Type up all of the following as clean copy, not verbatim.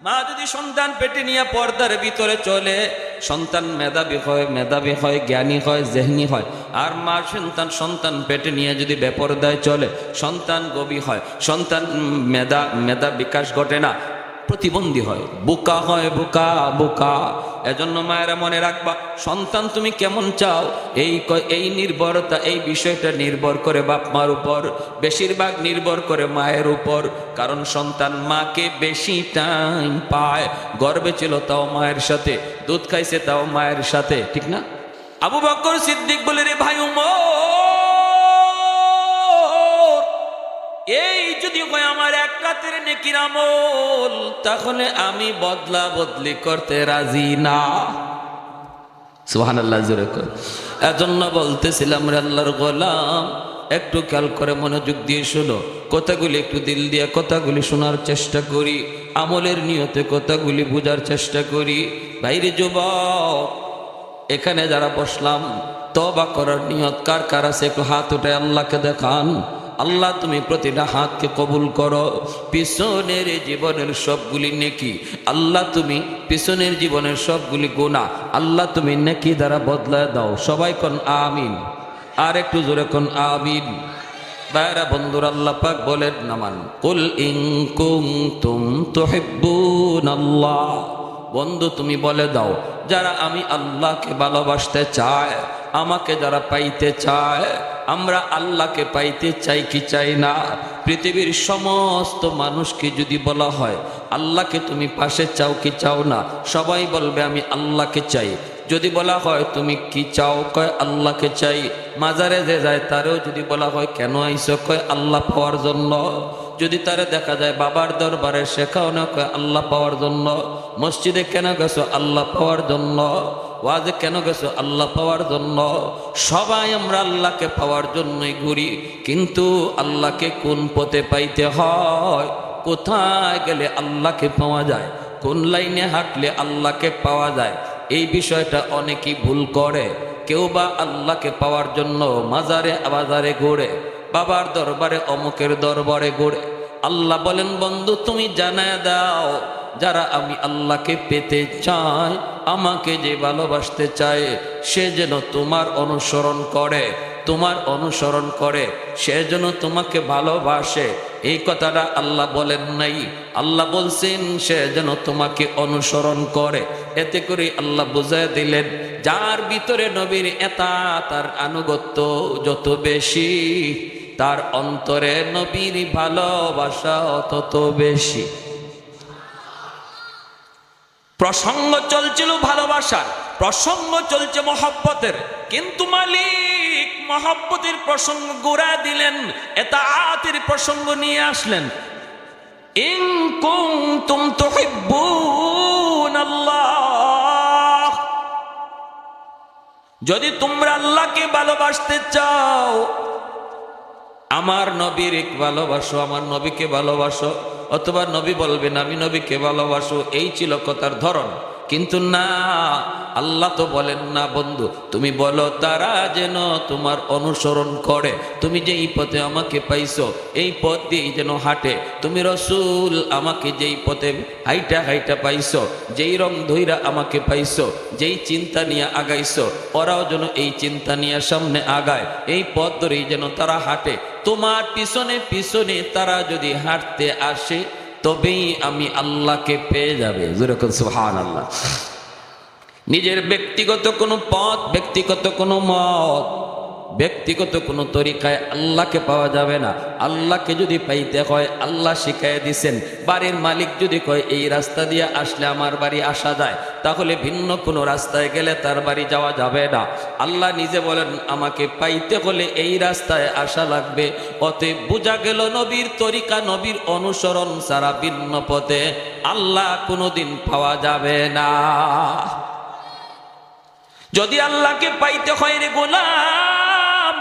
মা যদি সন্তান পেটে নিয়ে পর্দার ভিতরে চলে, সন্তান মেধাবী হয়, জ্ঞানী হয়, জেহনি হয়। আর মা সন্তান পেটে নিয়ে যদি বেপরদায় চলে, সন্তান গবী হয়, সন্তান মেধা বিকাশ ঘটে না, প্রতিবন্ধী হয়, বোকা হয়, বোকা। এজন্য মায়েরা মনে রাখবা, সন্তান তুমি কেমন চাও এই নির্ভরতা, এই বিষয়টা নির্ভর করে বাপ মার উপর, বেশিরভাগ নির্ভর করে মায়ের উপর। কারণ সন্তান মাকে বেশি টাইম পায়, গর্বে ছিল তাও মায়ের সাথে, দুধ খাইছে তাও মায়ের সাথে, ঠিক না? আবু বকর সিদ্দিক বলে, রে ভাই এই যদি হয় আমার এক রাতের নেকির আমল, তাহলে আমি বদলা বদলি করতে রাজি না। সুবহানাল্লাহ, জোরে কর। এজন্য বলতেছিলাম, রে আল্লাহর গোলাম, একটু খেয়াল করে মনোযোগ দিয়ে শোনো, কথাগুলি একটু দিল দিয়ে কথাগুলি শোনার চেষ্টা করি, আমলের নিয়তে কথাগুলি বোঝার চেষ্টা করি। ভাইরে যুবক, এখানে যারা বসলাম, তওবা করার নিয়ত কার কার আছে একটু হাত উঠে আল্লাহকে দেখান। আল্লাহ তুমি প্রতিটা হাতকে কবুল করো। পিছনের জীবনের সবগুলি নেকি আল্লাহ তুমি, পিছনের জীবনের সবগুলি গুনাহ আল্লাহ তুমি নেকি দ্বারা বদলায় দাও। সবাই কোন আমিন, আর একটু জোরে কোন আমিন। বাইরা বন্ধুরা, আল্লাহ পাক বলেন নামান, কুল ইন কুনতুম তুহিব্বুনাল্লাহ। বন্ধু তুমি বলে দাও, যারা আমি আল্লাহকে ভালোবাসতে চায়, আমাকে যারা পাইতে চায়, আমরা আল্লাহকে পাইতে চাই কি চাই না? পৃথিবীর সমস্ত মানুষকে যদি বলা হয় আল্লাহকে তুমি পাশে চাও কি চাও না, সবাই বলবে আমি আল্লাহকে চাই। যদি বলা হয় তুমি কি চাও, কয় আল্লাহকে চাই। মাজারে যে যায় তারেও যদি বলা হয় কেন আইছো, কয় আল্লাহ পাওয়ার জন্য। যদি তারে দেখা যায় বাবার দরবারে, শেখাও না, কয় আল্লাহ পাওয়ার জন্য। মসজিদে কেন গেছো, আল্লাহ পাওয়ার জন্য। ওয়াজে কেন গেছো, আল্লাহ পাওয়ার জন্য। সবাই আমরা আল্লাহকে পাওয়ার জন্যই ঘুরি, কিন্তু আল্লাহকে কোন পথে পাইতে হয়, কোথায় গেলে আল্লাহকে পাওয়া যায়, কোন লাইনে হাঁটলে আল্লাহকে পাওয়া যায়, এই বিষয়টা অনেকেই ভুল করে। কেউ বা আল্লাহকে পাওয়ার জন্য মাজারে বাজারে ঘোরে, বাবার দরবারে অমুকের দরবারে ঘোরে। আল্লাহ বলেন, বন্ধু তুমি জানায় দাও, যারা আমি আল্লাহকে পেতে চাই, আমাকে যে ভালোবাসতে চায়, সে যেন তোমার অনুসরণ করে, তোমার অনুসরণ করে, সে যেন তোমাকে ভালোবাসে। এই কথাটা আল্লাহ বলেন নাই, আল্লাহ বলছেন সে যেন তোমাকে অনুসরণ করে। এতে করে আল্লাহ বুঝায় দিলেন, যার ভিতরে নবীর এতাত আর আনুগত্য যত বেশি, তার অন্তরে নবীর ভালোবাসা তত বেশি। প্রসঙ্গ চলছিল ভালোবাসার, প্রসঙ্গ চলছে মহব্বতের, কিন্তু মালিক মহব্বতের প্রসঙ্গ গোড়া দিলেন, এতাআতের প্রসঙ্গ নিয়ে আসলেন। ইন কুনতুম তুহিব্বুনাল্লাহ, যদি তোমরা আল্লাহকে ভালোবাসতে চাও, আমার নবীর ভালোবাসো, আমার নবীকে ভালোবাসো। অথবা নবী বলবেন আমি নবীকে ভালোবাসো, এই ছিল কথার ধরন। কিন্তু না, আল্লাহ তো বলেন না, বন্ধু তুমি বলো তারা যেন তোমার অনুসরণ করে। তুমি যেই পথে আমাকে পাইছো, এই পথ দিয়েই যেন হাঁটে। তুমি রসুল আমাকে যেই পথে হাইটা হাইটা পাইছো, যেই রং ধইরা আমাকে পাইছো, যেই চিন্তা নিয়ে আগাইছো, ওরাও যেন এই চিন্তা নিয়ে সামনে আগায়। এই পথ ধরেই যেন তারা হাঁটে। তোমার পিছনে পিছনে তারা যদি হাঁটতে আসে, তবেই আমি আল্লাহকে পেয়ে যাবে। যেরকম সুবহানাল্লাহ। নিজের ব্যক্তিগত কোনো পথ, ব্যক্তিগত কোনো মত, ব্যক্তিগত কোনো তরিকায় আল্লাহকে পাওয়া যাবে না। আল্লাহকে যদি পাইতে হয়, আল্লাহ শিখাইয়া দিছেন। বাড়ির মালিক যদি কয় এই রাস্তা দিয়ে আসলে আমার বাড়ি আসা যায়, তাহলে ভিন্ন কোনো রাস্তায় গেলে তার বাড়ি যাওয়া যাবে না। আল্লাহ নিজে বলেন আমাকে পাইতে হলে এই রাস্তায় আসা লাগবে। অতএব বোঝা গেল নবীর তরিকা, নবীর অনুসরণ ছাড়া ভিন্ন পথে আল্লাহ কোনোদিন পাওয়া যাবে না। যদি আল্লাহকে পাইতে হয় রে গোলাম,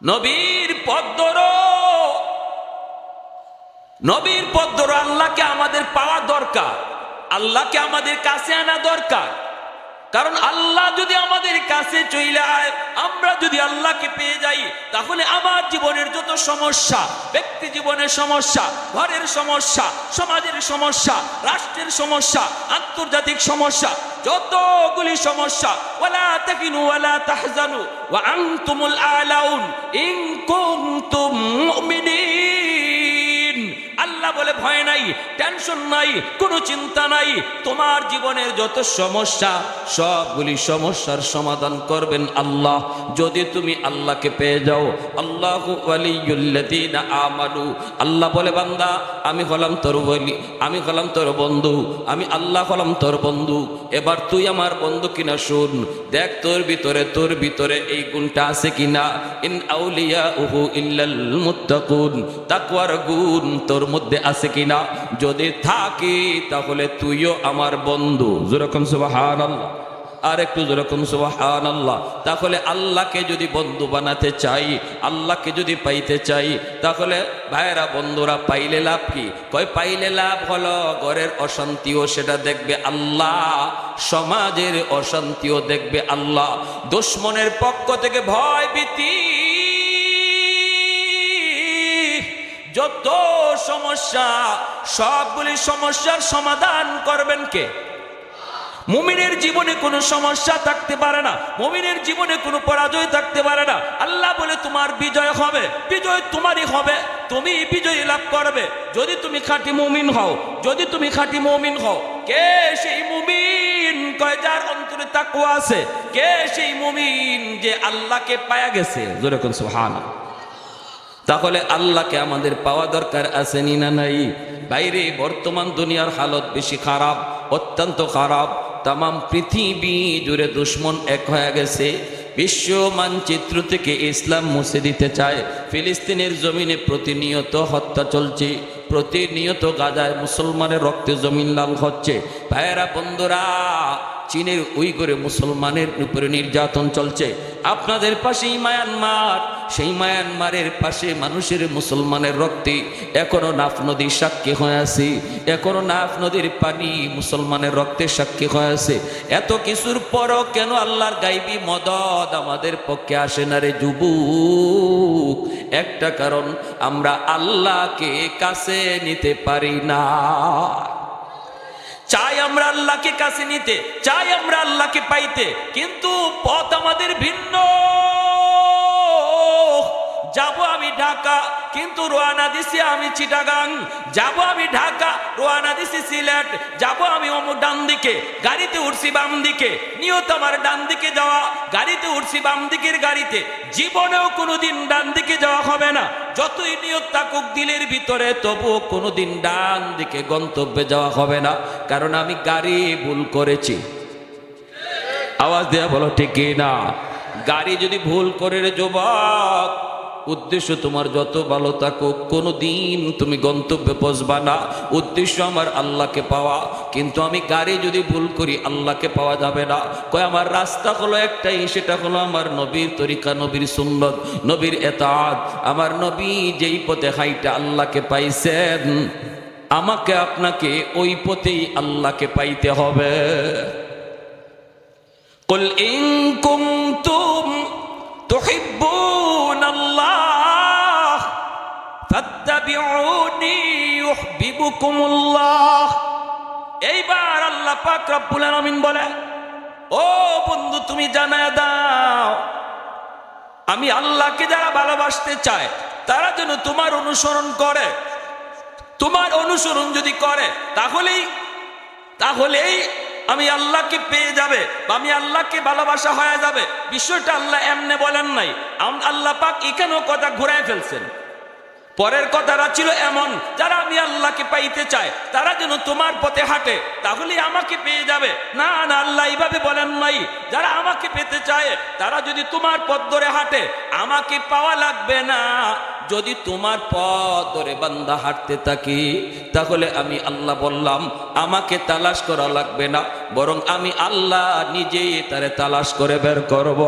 নবীর পথ ধরো, নবীর পথ ধরো। আল্লাহকে আমাদের পাওয়া দরকার, আল্লাহকে আমাদের কাছে আনা দরকার। কারণ আল্লাহ যদি আমাদের কাছে চলে আয়, আমরা যদি আল্লাহকে পেয়ে যাই, তাহলে আমার জীবনের যত সমস্যা, ব্যক্তি জীবনের সমস্যা, ঘরের সমস্যা, সমাজের সমস্যা, রাষ্ট্রের সমস্যা, আন্তর্জাতিক সমস্যা, যতগুলি সমস্যা, ওয়ালা তাকিনু ওয়ালা তাহজানু ওয়া আনতুমুল আলাউন ইন কুনতুম মুমিনিন। আল্লাহ বলে ভয় নাই, টেনশন নাই, কোনো চিন্তা নাই। তোমার জীবনের যত সমস্যা, সবগুলি সমস্যার সমাধান করবেন আল্লাহ, যদি তুমি আল্লাহকে পেয়ে যাও। আল্লাহু ওয়ালিয়ুল্লাযীনা আমানু। আল্লাহ বলে বান্দা, আমি হলাম তোর ওলি, আমি হলাম তোর বন্ধু, আমি আল্লাহ হলাম তোর বন্ধু। এবার তুই আমার বন্ধু কিনা শুন, দেখ তোর ভিতরে এই গুণটা আছে কিনা। ইন আউলিয়াউহু ইল্লাল মুত্তাকুন। তাকওয়ার গুণ তোর মধ্যে আছে কিনা। যদি থাকে তাহলে তুইও আমার বন্ধু। যেরকম সুবহানাল্লাহ, আর একটু যেরকম সুবহানাল্লাহ। তাহলে আল্লাহকে যদি বন্ধু বানাতে চাই, আল্লাহকে যদি পাইতে চাই, তাহলে ভাইরা বন্ধুরা পাইলে লাভ কি? কয় পাইলে লাভ হলো ঘরের অশান্তিও সেটা দেখবে আল্লাহ, সমাজের অশান্তিও দেখবে আল্লাহ, দুশমনের পক্ষ থেকে ভয় ভীতি, যত সমস্যা, সবগুলি সমস্যার সমাধান করবেন কে? মুমিনের জীবনে কোনো সমস্যা থাকতে পারে না, মুমিনের জীবনে কোনো পরাজয় থাকতে পারে না। আল্লাহ বলে তোমার বিজয় হবে, বিজয় তোমারই হবে, তুমি বিজয় লাভ করবে যদি তুমি খাঁটি মুমিন হও, যদি তুমি খাঁটি মুমিন হও। কে সেই মুমিন? কয় যার অন্তরে তাকওয়া আছে। কে সেই মুমিন যে আল্লাহকে পায়া গেছে? জোরে কোন সুবহানাল্লাহ। তাহলে আল্লাহকে আমাদের পাওয়া দরকার আছে নি না নাই? বাইরে বর্তমান দুনিয়ার হালত বেশি খারাপ, অত্যন্ত খারাপ। তামাম পৃথিবী জুড়ে দুশ্মন এক হয়ে গেছে। বিশ্ব মানচিত্র থেকে ইসলাম মুছে দিতে চায়। ফিলিস্তিনের জমিনে প্রতিনিয়ত হত্যা চলছে, প্রতিনিয়ত গাজায় মুসলমানের রক্তে জমিন লাল হচ্ছে। ভাইয়েরা বন্ধুরা, চীনের উইঘুরে মুসলমানের উপরে নির্যাতন চলছে। আপনাদের পাশেই মায়ানমার, সেই মায়ানমারের পাশে মানুষের মুসলমানের রক্তে এখনো নাফ নদীর সাক্ষী হয়ে আছে, এখনো নাফ নদীর পানি মুসলমানের রক্তের সাক্ষী হয়ে আছে। এত কিছুর পরও কেন আল্লাহর গাইবী মদদ আমাদের পক্ষে আসে না রে যুবক? একটা কারণ, আমরা আল্লাহকে কাছে নিতে পারি না। চাই আমরা আল্লাহকে কাছে নিতে, চাই আমরা আল্লাহকে পাইতে, কিন্তু পথ আমাদের ভিন্ন। যাবো আমি ঢাকা, কিন্তু রওনা দিছি আমি চিটাগাং। যাবো আমি ঢাকা, রওনা দিছি সিলেট। যাবো আমি অমুক ডান দিকে, গাড়িতে উঠছি বাম দিকে, নিয়ত আমার ডান দিকে যাওয়া, গাড়িতে উঠছি বাম দিকের গাড়িতে। জীবনেও কোনোদিন ডান দিকে যাওয়া হবে না, যতই নিয়ত থাকুক দিলের ভিতরে, তবুও কোনোদিন ডান দিকে গন্তব্যে যাওয়া হবে না, কারণ আমি গাড়ি ভুল করেছি। আওয়াজ দেয়া বলো ঠিক না? গাড়ি যদি ভুল করে রে যুবক, উদ্দেশ্য তোমার যত ভালো থাকুক, কোনো দিন তুমি গন্তব্যে পৌঁছবা না। উদ্দেশ্য আমার আল্লাহকে পাওয়া, কিন্তু আমি গাড়ি যদি ভুল করি আল্লাহকে পাওয়া যাবে না। কয় আমার রাস্তা হলো একটাই, সেটা হলো আমার নবীর তরিকা, নবীর সুন্নত, নবীর এতাআত। আমার নবী যেই পথে হাইটা আল্লাহকে পাইছেন, আমাকে আপনাকে ওই পথেই আল্লাহকে পাইতে হবে। কুল ইন কুনতুম তুহিব্বুনাল্লাহ ফাত্তাবিউনি ইউহিব্বুকুমুল্লাহ। এইবার আল্লাহ পাক রব্বুল আলামিন বলে, ও বন্ধু তুমি জানায়া দাও, আমি আল্লাহকে যারা ভালোবাসতে চায় তারা যেন তোমার অনুসরণ করে। তোমার অনুসরণ যদি করে তাহলেই আমি আল্লাহকে পেয়ে যাবে, বা আমি আল্লাহকে ভালোবাসা হয়ে যাবে। বিষয়টা আল্লাহ এমনে বলেন নাই, আল্লাহ পাক এখানেও কথা ঘুরায় ফেলছেন। পরের কথাটা ছিল এমন, যারা আমি আল্লাহকে পাইতে চায় তারা যেন তোমার পথে হাঁটে, তাহলেই আমাকে পেয়ে যাবে। না না, আল্লাহ এইভাবে বলেন নাই। যারা আমাকে পেতে চায় তারা যদি তোমার পথ ধরে হাঁটে, আমাকে পাওয়া লাগবে না। যদি তোমার পথ ধরে বান্দা হাঁটতে থাকি, তাহলে আমি আল্লাহ বললাম আমাকে তালাশ করা লাগবে না, বরং আমি আল্লাহ নিজেই তারে তালাশ করে বের করব।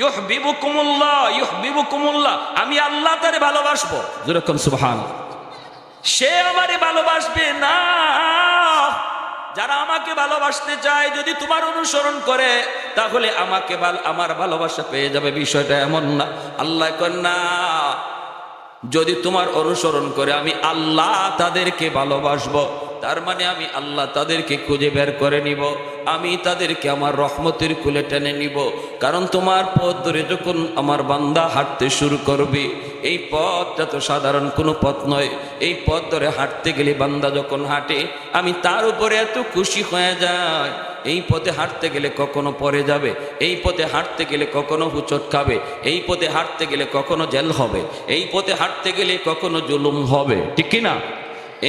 ইউহিব্বুকুমুল্লাহ ইউহিব্বুকুমুল্লাহ, আমি আল্লাহ তারে ভালোবাসবো। যেরকম সুবহান, সে আমারে ভালোবাসবে না। যারা আমাকে ভালোবাসতে চায় যদি তোমার অনুসরণ করে তাহলে আমাকে আমার ভালোবাসা পেয়ে যাবে, বিষয়টা এমন না। আল্লাহ কন না, যদি তোমার অনুসরণ করে আমি আল্লাহ তাদেরকে ভালোবাসবো, তার মানে আমি আল্লাহ তাদেরকে খুঁজে বের করে নিব, আমি তাদেরকে আমার রহমতের কুলে টেনে নিব। কারণ তোমার পথ ধরে যখন আমার বান্দা হাঁটতে শুরু করবে, এই পথটা তো সাধারণ কোনো পথ নয়। এই পথ ধরে হাঁটতে গেলে বান্দা যখন হাঁটে, আমি তার উপরে এত খুশি হয়ে যাই। এই পথে হাঁটতে গেলে কখনো পড়ে যাবে, এই পথে হাঁটতে গেলে কখনো হুচট খাবে, এই পথে হাঁটতে গেলে কখনো জেল হবে, এই পথে হাঁটতে গেলে কখনো জুলুম হবে, ঠিক কিনা?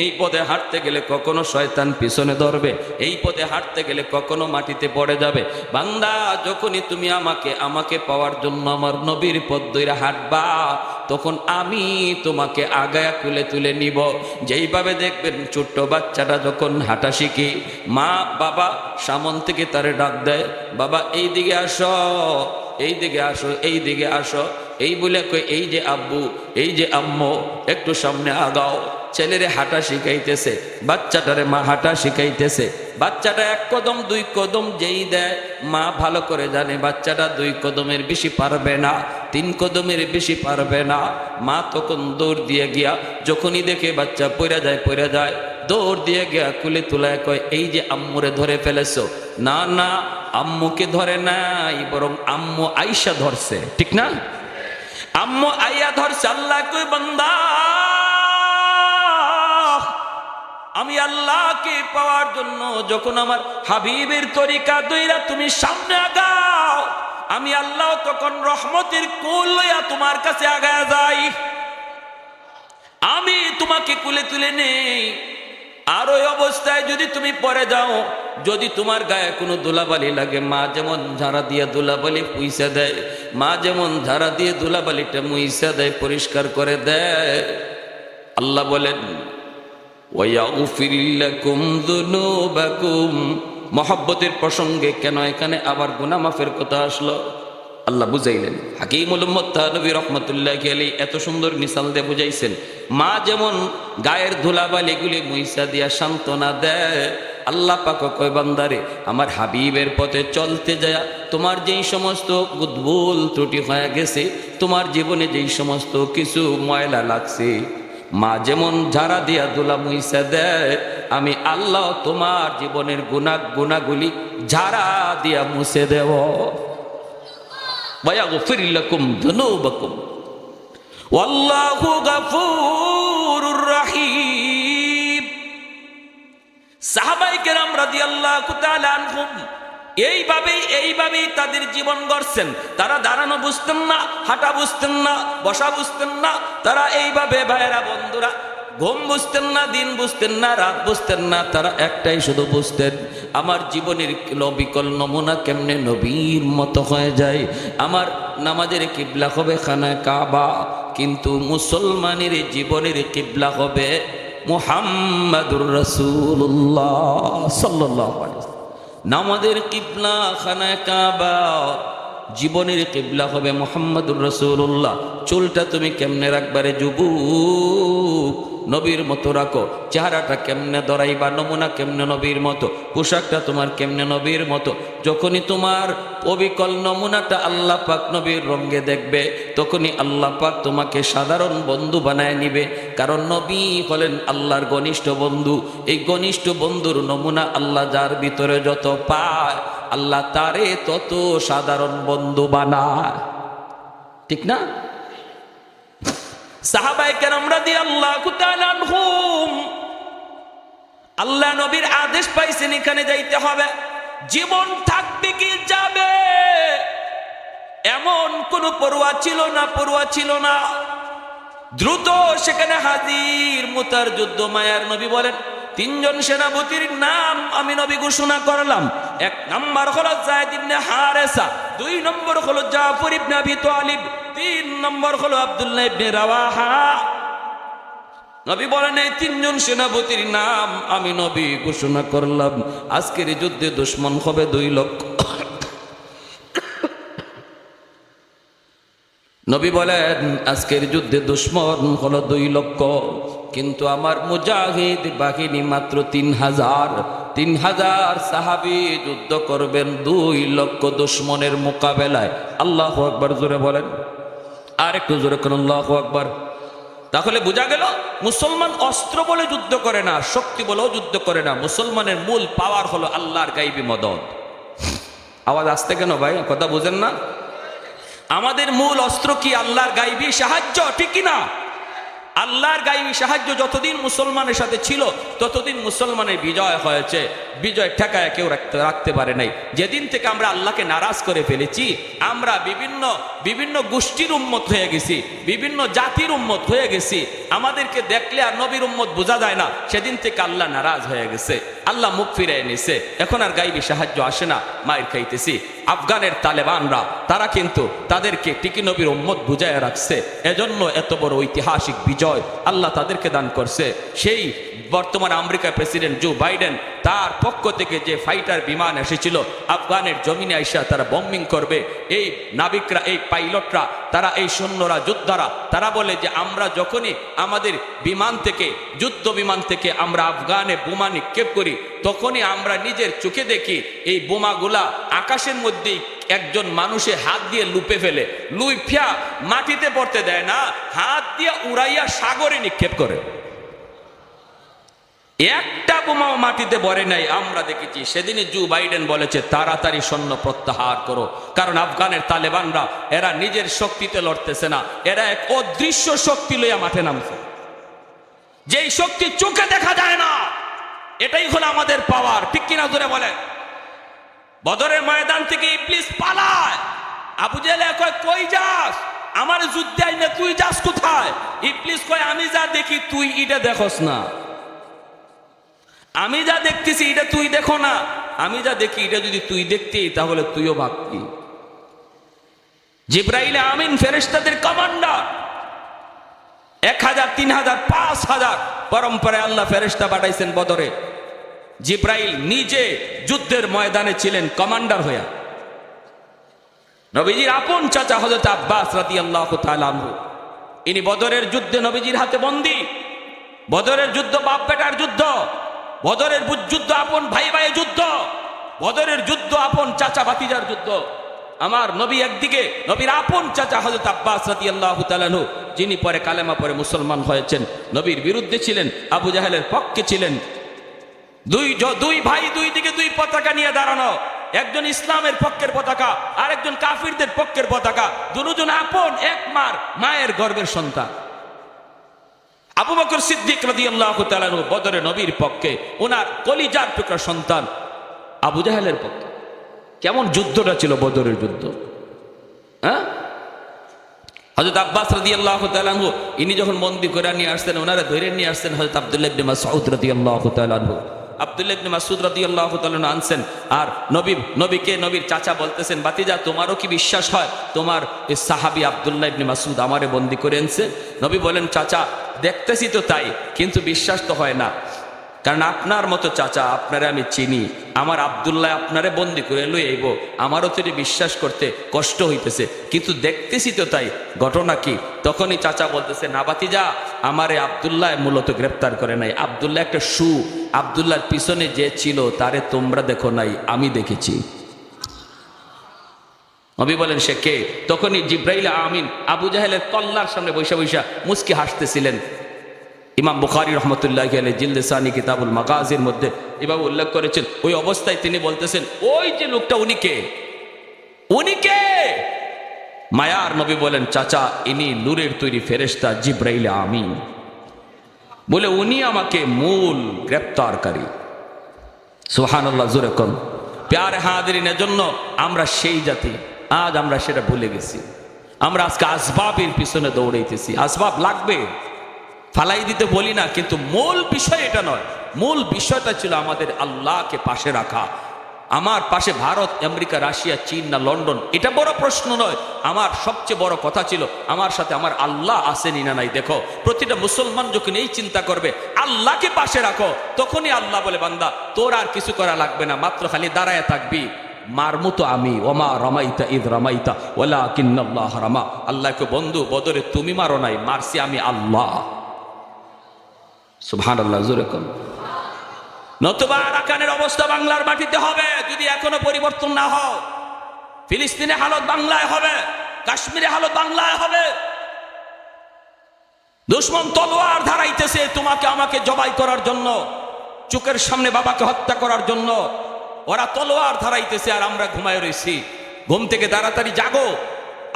এই পথে হাঁটতে গেলে কখনো শয়তান পিছনে ধরবে, এই পথে হাঁটতে গেলে কখনো মাটিতে পড়ে যাবে। বান্দা, যখনই তুমি আমাকে পাওয়ার জন্য আমার নবীর পথ ধরে হাঁটবা, তখন আমি তোমাকে আগায়া কুলে তুলে নিব। যেইভাবে দেখবেন ছোট্ট বাচ্চাটা যখন হাঁটা শিখি, মা বাবা সামন থেকে তারে ডাক দেয়, বাবা এই দিকে আসো, এই দিকে আসো, এই দিকে আসো, এই বলে কই এই যে আব্বু, এই যে আম্মু, একটু সামনে আগাও। ছেলেরে হাঁটা শিখাইতেছে, বাচ্চাটারে মা হাঁটা শিখাইতেছে। বাচ্চাটা এক কদম দুই কদম যেই দেয়, মা ভালো করে জানে বাচ্চাটা 2 কদমের বেশি পারবে না, 3 কদমের বেশি পারবে না। মা তখন দৌড় দিয়ে গিয়া, যখনই দেখে বাচ্চা পড়ে যায়, দৌড় দিয়ে গিয়া কুলে তুলায় কয়, এই যে আম্মুরে ধরে ফেলেছো। না না, আম্মুকে ধরে নাই, বরং আম্মু আইসা ধরছে, ঠিক না? আম্মু আইয়া ধরছে। আল্লাহ কই, বান্দা, আমি আল্লাহকে পাওয়ার জন্য যখন আমার হাবিবের তরিকা দইরা তুমি সামনে আগাও, আমি আল্লাহ তখন রহমতের কুল লইয়া তোমার কাছে আগায়া যাই, আমি তোমাকে কুলে তুলে নেই। আর ওই অবস্থায় যদি তুমি পড়ে যাও, যদি তোমার গায়ে কোনো ধুলাবালি লাগে, মা যেমন ঝাড়া দিয়ে ধুলাবালি পুইসা দেয়, মা যেমন ঝাড়া দিয়ে ধুলাবালিটা মুইসা দেয়, পরিষ্কার করে দেয়, আল্লাহ বলেন ওয়ায়াগফির লাকুম যুনুবাকুম। মহব্বতের প্রসঙ্গে কেন এখানে আবার গুনাহ মাফের কথা আসলো আল্লাহ বুঝাইলেন। হাকিমুল উম্মত তানবী রাহমাতুল্লাহি আলাইহি এত সুন্দর মিসাল দিয়ে বুঝাইছেন, মা যেমন গায়ের ধুলাবালিগুলি মুইসা দিয়া সান্ত্বনা দেয়, আল্লাহ পাক কয়, বান্দারে আমার হাবিবের পথে চলতে যায় তোমার যেই সমস্ত উদ্ভুল ত্রুটি হয়ে গেছে, তোমার জীবনে যেই সমস্ত কিছু ময়লা লাগছে, মা যেমন ঝাড়া দিয়া ধুলা মুইসা দেয়, আমি আল্লাহ তোমার জীবনের গুনাহগুলি ঝাড়া দিয়া মুছে দেব। ওয়ায়াগফির লাকুম যুনুবাকুম ওয়াল্লাহু গফুরুর রহিম। সাহাবায়ে কেরাম রাদিয়াল্লাহু তাআলা আনহুম এইভাবেই তাদের জীবন গড়ছেন। তারা দাঁড়ানো বুঝতেন না, হাঁটা বুঝতেন না, বসা বুঝতেন না। তারা এইভাবে, ভাইয়েরা বন্ধুরা, ঘুম বুঝতেন না, দিন বুঝতেন না, রাত বুঝতেন না। তারা একটাই শুধু বুঝতেন, আমার জীবনের বিকল নমুনা কেমনে নবীর মতো হয়ে যায়। আমার নামাজের কিবলা হবে খানায়ে কাবা, কিন্তু মুসলমানের জীবনের কিবলা হবে মুহাম্মাদুর রাসূলুল্লাহ সাল্লাল্লাহু আলাইহি ওয়াসাল্লাম। নামাজের কিবলা খানায়ে কাবা, জীবনের কিবলা হবে মুহাম্মাদুর রাসূলুল্লাহ। চুলটা তুমি কেমনে রাখবারে যুবক, নবীর মতো রাখো। চেহারাটা কেমনে ধরাইবা, নমুনা কেমনে নবীর মতো। পোশাকটা তোমার কেমনে নবীর মতো। যখনই তোমার অবিকল নমুনাটা আল্লাহ পাক নবীর রঙে দেখবে, তখনই আল্লাহ পাক তোমাকে সাধারণ বন্ধু বানায় নিবে। কারণ নবী হলেন আল্লাহর ঘনিষ্ঠ বন্ধু। এই ঘনিষ্ঠ বন্ধুর নমুনা আল্লাহ যার ভিতরে যত পায়, আল্লাহ তারে তত সাধারণ বন্ধু বানায়, ঠিক না? সাহাবায়ে কেরাম রাদিয়াল্লাহু তাআলা আনহুম আল্লাহ নবীর আদেশ পাইছেন এখানে যাইতে হবে। জীবন থাকবে কি যাবে এমন কোন পরোয়া ছিল না। দ্রুত সেখানে হাজির। মুতার যুদ্ধ মায়ার নবী বলেন, 3 জন সেনাপতির নাম আমি নবী ঘোষণা করলাম। 1 নম্বর হলো যায়েদ ইবনে হারেসা, 2 নম্বর হলো জাফর ইবনে আবি তালিব, 3 নম্বর হলো আব্দুল্লাহ ইবনে রাওয়াহা। নবী বলেন, এই 3 জন সেনাপতির নাম আমি নবী ঘোষণা করলাম। আজকের যুদ্ধে দুশমন হবে 2 লক্ষ। নবী বলেন, আজকের যুদ্ধে দুশমন হলো 2 লক্ষ, কিন্তু আমার মুজাহিদ বাহিনী মাত্র 3000। 3000 সাহাবী যুদ্ধ করবেন 2 লক্ষ দুশমনের মোকাবেলায়। আল্লাহু আকবার জোরে বলেন, আর একটু জোরে করুন আল্লাহু আকবার। তাহলে বোঝা গেল মুসলমান অস্ত্র বলে যুদ্ধ করে না, শক্তি বলেও যুদ্ধ করে না। মুসলমানের মূল পাওয়ার হলো আল্লাহর গাইবী মদদ। আওয়াজ আসতে কেন ভাই, কথা বুঝেন না? আমাদের মূল অস্ত্র কি? আল্লাহর গাইবী সাহায্য, ঠিক কি না? আল্লাহর গাইবী সাহায্য যতদিন মুসলমানের সাথে ছিল ততদিন মুসলমানের বিজয় হয়েছে। বিজয় ঠেকায় কেউ রাখতে পারে নাই। যেদিন থেকে আমরা আল্লাহকে নারাজ করে ফেলেছি, আমরা বিভিন্ন গোষ্ঠীর উম্মত হয়ে গেছি, বিভিন্ন জাতির উম্মত হয়ে গেছি। আমাদেরকে দেখলে আর নবীর উম্মত বোঝা যায় না। সেদিন থেকে আল্লাহ নারাজ হয়ে গেছে, আল্লাহ মুখ ফিরিয়ে নিছে। এখন আর গাইবী সাহায্য আসে না, মায়ের খাইতেছি। আফগানের তালেবানরা তারা কিন্তু তাদেরকে টিকি নবীর উম্মত বুঝায় রাখছে। এজন্য এত বড় ঐতিহাসিক বিজয় আল্লাহ তাদেরকে দান করছে। সেই বর্তমান আমেরিকার প্রেসিডেন্ট জো বাইডেন, তার পক্ষ থেকে যে ফাইটার বিমান এসেছিল আফগানের জমিনে আইসা তারা বম্বিং করবে, এই নাবিকরা, এই পাইলটরা, তারা এই সৈন্যরা, যোদ্ধারা, তারা বলে যে আমরা যখনই আমাদের বিমান থেকে, যুদ্ধ বিমান থেকে আমরা আফগানে বোমা নিক্ষেপ করি, তখনই আমরা নিজের চোখে দেখি এই বোমাগুলা আকাশের মধ্যেই একজন মানুষের হাত দিয়ে লুপে ফেলে, লুইফিয়া মাটিতে পড়তে দেয় না, হাত দিয়ে উড়াইয়া সাগরে নিক্ষেপ করে। একটা বোমাও মাটিতে পড়ে নাই আমরা দেখেছি। সেদিনই জো বাইডেন বলেছে তাড়াতাড়ি সৈন্য প্রত্যাহার করো, কারণ আফগানের তালেবানরা এরা নিজের শক্তিতে লড়তেছে না, এরা এক অদৃশ্য শক্তি লইয়া মাঠে নামছে, যেই শক্তি চোখে দেখা যায় না। এটাই হলো আমাদের পাওয়ার, ঠিক কিনা জোরে বলেন? বদরের ময়দান থেকে ইবলিস পালায়, আবু জেহেল কয় কই যাস, আমার যুদ্ধে আইলে তুই যাস কোথায়? ইবলিস কয় আমি যা দেখি তুই এটা দেখোস না, আমি যা দেখতেছি এটা তুই দেখো না, আমি যা দেখি এটা যদি তুই দেখতি তাহলে তুইও ভাবতি। জিবরাইল আমিন ফেরেশতাদের কমান্ডার, 1000, 3000, 5000 পরম্পরায় আল্লাহ ফেরেশতা পাঠাইছেন বদরে। জিবরাইল নিজে যুদ্ধের ময়দানে ছিলেন কমান্ডার হইয়া। নবীজির আপন চাচা হযরত আব্বাস রাদিয়াল্লাহু তাআলা আনহু, ইনি বদরের যুদ্ধে নবীজির হাতে বন্দী। বদরের যুদ্ধ বাপ বেটার যুদ্ধ, বদরের যুদ্ধ আপন ভাই ভাইয়ের যুদ্ধ, বদরের যুদ্ধ আপন চাচা ভাতিজার যুদ্ধ। আমার নবী একদিকে, নবীর আপন চাচা হযরত আব্বাস রাদিয়াল্লাহু তাআলা আনহু, যিনি পরে কালেমা পরে মুসলমান হয়েছেন, নবীর বিরুদ্ধে ছিলেন, আবু জাহেলের পক্ষে ছিলেন। দুই ভাই দুই দিকে দুই পতাকা নিয়ে দাঁড়ানো, একজন ইসলামের পক্ষের পতাকা, আর একজন কাফিরদের পক্ষের পতাকা। দুজন আপন এক মায়ের গর্ভের সন্তান। আবু বকর সিদ্দিক রাদিয়াল্লাহু তাআলা আনহু বদরে নবীর পক্ষে, ওনার কলিজার টুকরা সন্তান আবু জাহেলের পক্ষে। কেমন যুদ্ধটা ছিল বদরের যুদ্ধ, হ্যাঁ? হযরত আব্বাস রাদিয়াল্লাহু তাআলা আনহু ইনি যখন বন্দী করে নিয়ে আসতেন, ওনারা ধরে নিয়ে আসতেন হযরত আব্দুল্লাহ ইবনে মাসউদ রাদিয়াল্লাহু তাআলা আনহু। আব্দুল্লাহ ইবনে মাসউদ রাদিয়াল্লাহু তাআলা আনহু আনছেন, আর নবীকে নবীর চাচা বলতেছেন, বাতিজা তোমারও কি বিশ্বাস হয় তোমার এই সাহাবী আব্দুল্লাহ ইবনে মাসউদ আমারে বন্দী করে এনেছে? নবী বলেন, চাচা দেখতেছি তো তাই, কিন্তু বিশ্বাস তো হয় না, কারণ আপনার মতো চাচা আপনারে আমি চিনি, আমার আব্দুল্লাহ আপনারে বন্দি করে লই আইব, আমারও তো বিশ্বাস করতে কষ্ট হইতেছে, কিন্তু দেখতেছি তো তাই, ঘটনা কি? তখনই চাচা বলতেছে, না ভাতিজা, আমারে আব্দুল্লাহ মূলত গ্রেফতার করে নাই, আব্দুল্লাহ একটা আব্দুল্লাহর পিছনে যে ছিল তারে তোমরা দেখো নাই, আমি দেখেছি। নবী বলেন, সে কে? তখনই জিবরাইল আমিন আবু জাহেলের কল্লার সামনে বৈশা বৈশা মুস্কি হাসতেছিলেন। ইমাম বুখারী রাহমাতুল্লাহি আলাইহি জিলদে সানি কিতাবুল মাগাজির মধ্যে এভাবে উল্লেখ করেছেন। ওই অবস্থায় তিনি বলতেছেন, ওই যে লোকটা উনি কে? মায়ার নবী বলেন, চাচা ইনি নূরের তৈরি ফেরেশতা জিবরাইল আমিন, বলে উনি আমাকে মূল গ্রেফতারকারী। সুবহানাল্লাহ, জোরে কোন প্যারে হাজিরিন। এজন্য আমরা সেই জাতি, আজ আমরা সেটা ভুলে গেছি। আমরা আজকে আসবাবের পিছনে দৌড়াইতেছি। আসবাব লাগবে, ফালাই দিতে বলি না, কিন্তু মূল বিষয় এটা নয়। মূল বিষয়টা ছিল আমাদের আল্লাহকে পাশে রাখা। আমার পাশে ভারত, আমেরিকা, রাশিয়া, চীন না লন্ডন, এটা বড় প্রশ্ন নয়। আমার সবচেয়ে বড় কথা ছিল আমার সাথে আমার আল্লাহ আসেনি না নাই। দেখো, প্রতিটা মুসলমান যখন এই চিন্তা করবে আল্লাহকে পাশে রাখো, তখনই আল্লাহ বলে, বান্দা তোর আর কিছু করা লাগবে না, মাত্র খালি দাঁড়ায় থাকবি, মারমু তো আমি, ওমা রামাইতা ইদ রামাইতা ওয়ালাকিন্নাল্লাহ রামা। আল্লাহকে বন্ধু, বদরে তুমি মারো নাই, মারছি আমি আল্লাহ। সুবহানাল্লাহ, জোরে কোন। নতুবা আরাকানের অবস্থা বাংলার মাটিতে হবে যদি এখনো পরিবর্তন না হয়। ফিলিস্তিনে হালত বাংলায় হবে, কাশ্মীরে হালত বাংলায় হবে। দুশমন তলোয়ার ধারাইতেছে তোমাকে আমাকে জবাই করার জন্য, চোখের সামনে বাবাকে হত্যা করার জন্য ওরা তলোয়ার ধারাইতেছে, আর আমরা ঘুমায় রয়েছি। ঘুম থেকে তাড়াতাড়ি জাগো।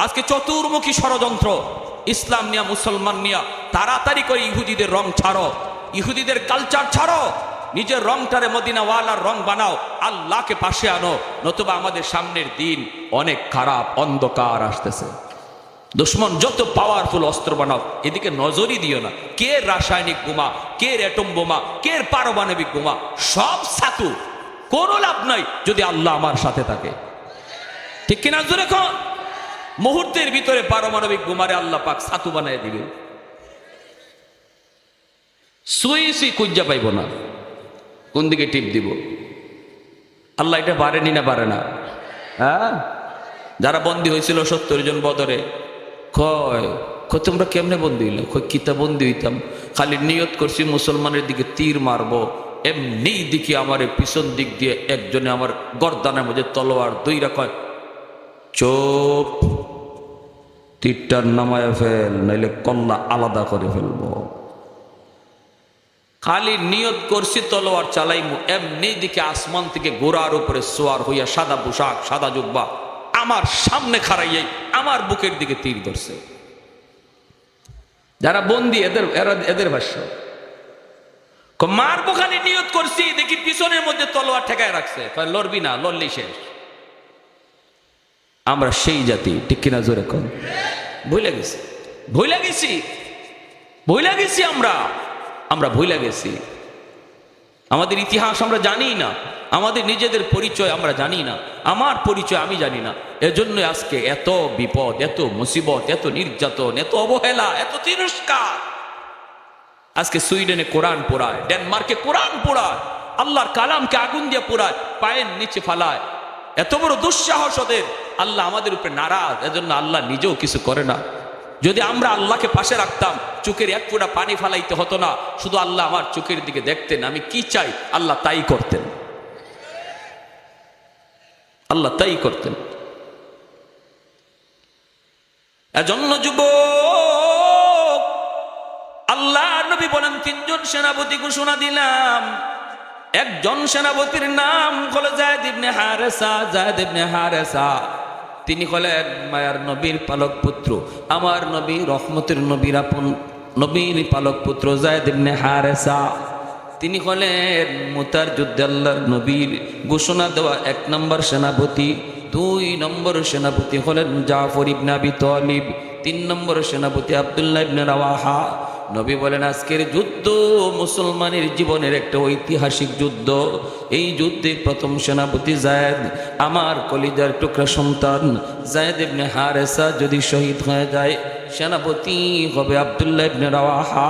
আজকে চতুর্মুখী ষড়যন্ত্র, ইসলাম নিয়া মুসলমান নিয়া। তাড়াতাড়ি করে ইহুদিদের রং ছাড়ো, ইহুদিদের কালচার ছাড়ো, নিজের রংটারে মদিনাওয়ালার রং বানাও, আল্লাহকে পাশে আনো। নতুবা আমাদের সামনের দিন অনেক খারাপ, অন্ধকার আসতেছে। দুশ্মন যত পাওয়ারফুল অস্ত্র বানাও, এদিকে নজরই দিও না। কে রাসায়নিক বোমা, কে অ্যাটম বোমা, কে পারমাণবিক বোমা, সব ছাতু, কোনো লাভ নাই যদি আল্লাহ আমার সাথে থাকে। ঠিক কিনা জোরে কোন? মুহূর্তের ভিতরে পারমাণবিক বোমারে আল্লাহ পাক ছাতু বানায় দিবে। সুই কুজ্জা পাইব না, কোন দিকে টিপ দিব। আল্লাহ এটা পারেনি না পারে না? হ্যাঁ, যারা বন্দী হয়েছিল 70 জন বদরে, কয় তোমরা কেমনে বন্দী হইল? কিতা বন্দী হইতাম, খালি নিয়ত করছি মুসলমানের দিকে তীর মারবো, এমনি দিকে আমার পিছন দিক দিয়ে একজনে আমার গর্দানের মধ্যে তলোয়ার দইরা কয়, চোপ, তীরটার নামায় ফেল, নাইলে কল্লা আলাদা করে ফেলবো। খালি নিয়ত করছি তলোয়ার চালাইমু, এমনি দিকে আসমান থেকে গোড়ার উপরে সোয়ার হইয়া সাদা পোশাক, সাদা জুব্বা আমার সামনে খাড়াইয়াই আমার বুকের দিকে তীর ধরছে। যারা বন্দী এদের ভাষ্য, মারবো খালি নিয়ত করছি, দেখি পিছনের মধ্যে তলোয়ার ঠেকায় রাখছে, লড়বি না, লড়লি শেষ। আমরা সেই জাতি, ঠিক কিনা জোরে কোন? ভুলে গেছি, ভুলে গেছি, ভুলে গেছি। আমরা ভুলে গেছি। আমাদের ইতিহাস আমরা জানি না, আমাদের নিজেদের পরিচয় আমরা জানি না, আমার পরিচয় আমি জানি না। এজন্য আজকে এত বিপদ, এত মুসিবত, এত নির্যাতন, এত অবহেলা, এত তিরস্কার। আজকে সুইডেনে কোরআন পোড়ায়, ডেনমার্কে কোরআন পোড়ায়, আল্লাহর কালামকে আগুন দিয়ে পোড়ায়, পায়ের নিচে ফালায়। এত বড় দুঃসাহস ওদের। আল্লাহ আমাদের উপরে নারাজ, এজন্য আল্লাহ নিজেও কিছু করে না। যদি আমরা আল্লাহকে পাশে রাখতাম, চোখের এক ফোঁটা পানি ফালাইতে হতো না, শুধু আল্লাহ আমার চোখের দিকে দেখতেন, আমি কি চাই আল্লাহ তাই করতেন, আল্লাহ তাই করতেন। এজন্য যুবক, আল্লাহ নবী বলেন 3 জন সেনাপতি ঘোষণা দিলাম। একজন সেনাপতির নাম হলো যায়েদ ইবনে হারেসা। যায়েদ ইবনে হারেসা তিনি হলেন মায়ার নবীর পালক পুত্র, আমার নবী রহমতের নবীর আপন নবীর পালক পুত্র যায়েদ ইবনে হারেসা। তিনি হলেন মুতার যুদ্ধে আল্লাহর নবীর ঘোষণা দেওয়া 1 নম্বর সেনাপতি। 2 নম্বর সেনাপতি হলেন জাফর ইবনে আবি তালিব। 3 নম্বর সেনাপতি আব্দুল্লাহ ইবনে রাওয়াহা। নবী বলেন আজকের যুদ্ধ মুসলমানের জীবনের একটা ঐতিহাসিক যুদ্ধ। এই যুদ্ধে প্রথম সেনাপতি যায়েদ, আমার কলিজার টুকরা সন্তান যায়েদ ইবনে হারেসা যদি শহীদ হয়ে যায়, সেনাপতি হবে আব্দুল্লাহ ইবনে রাওয়াহা।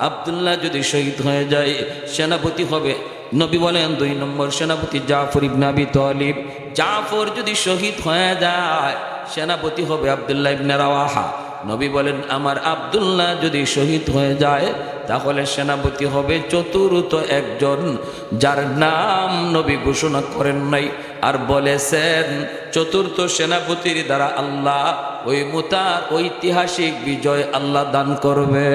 আব্দুল্লাহ যদি শহীদ হয়ে যায়, সেনাপতি হবে, নবী বলেন 2 নম্বর সেনাপতি জাফর ইবনে আবি তালিব। জাফর যদি শহীদ হয়ে যায়, সেনাপতি হবে আব্দুল্লাহ ইবনে রাওয়াহা। নবী বলেন আমার আব্দুল্লাহ যদি শহীদ হয়ে যায়, তাহলে সেনাপতি হবে চতুর্থ একজন, যার নাম নবী ঘোষণা করেন নাই, আর বলেছেন চতুর্থ সেনাপতির দ্বারা আল্লাহ ওই মুতার ঐতিহাসিক বিজয় আল্লাহ দান করবে।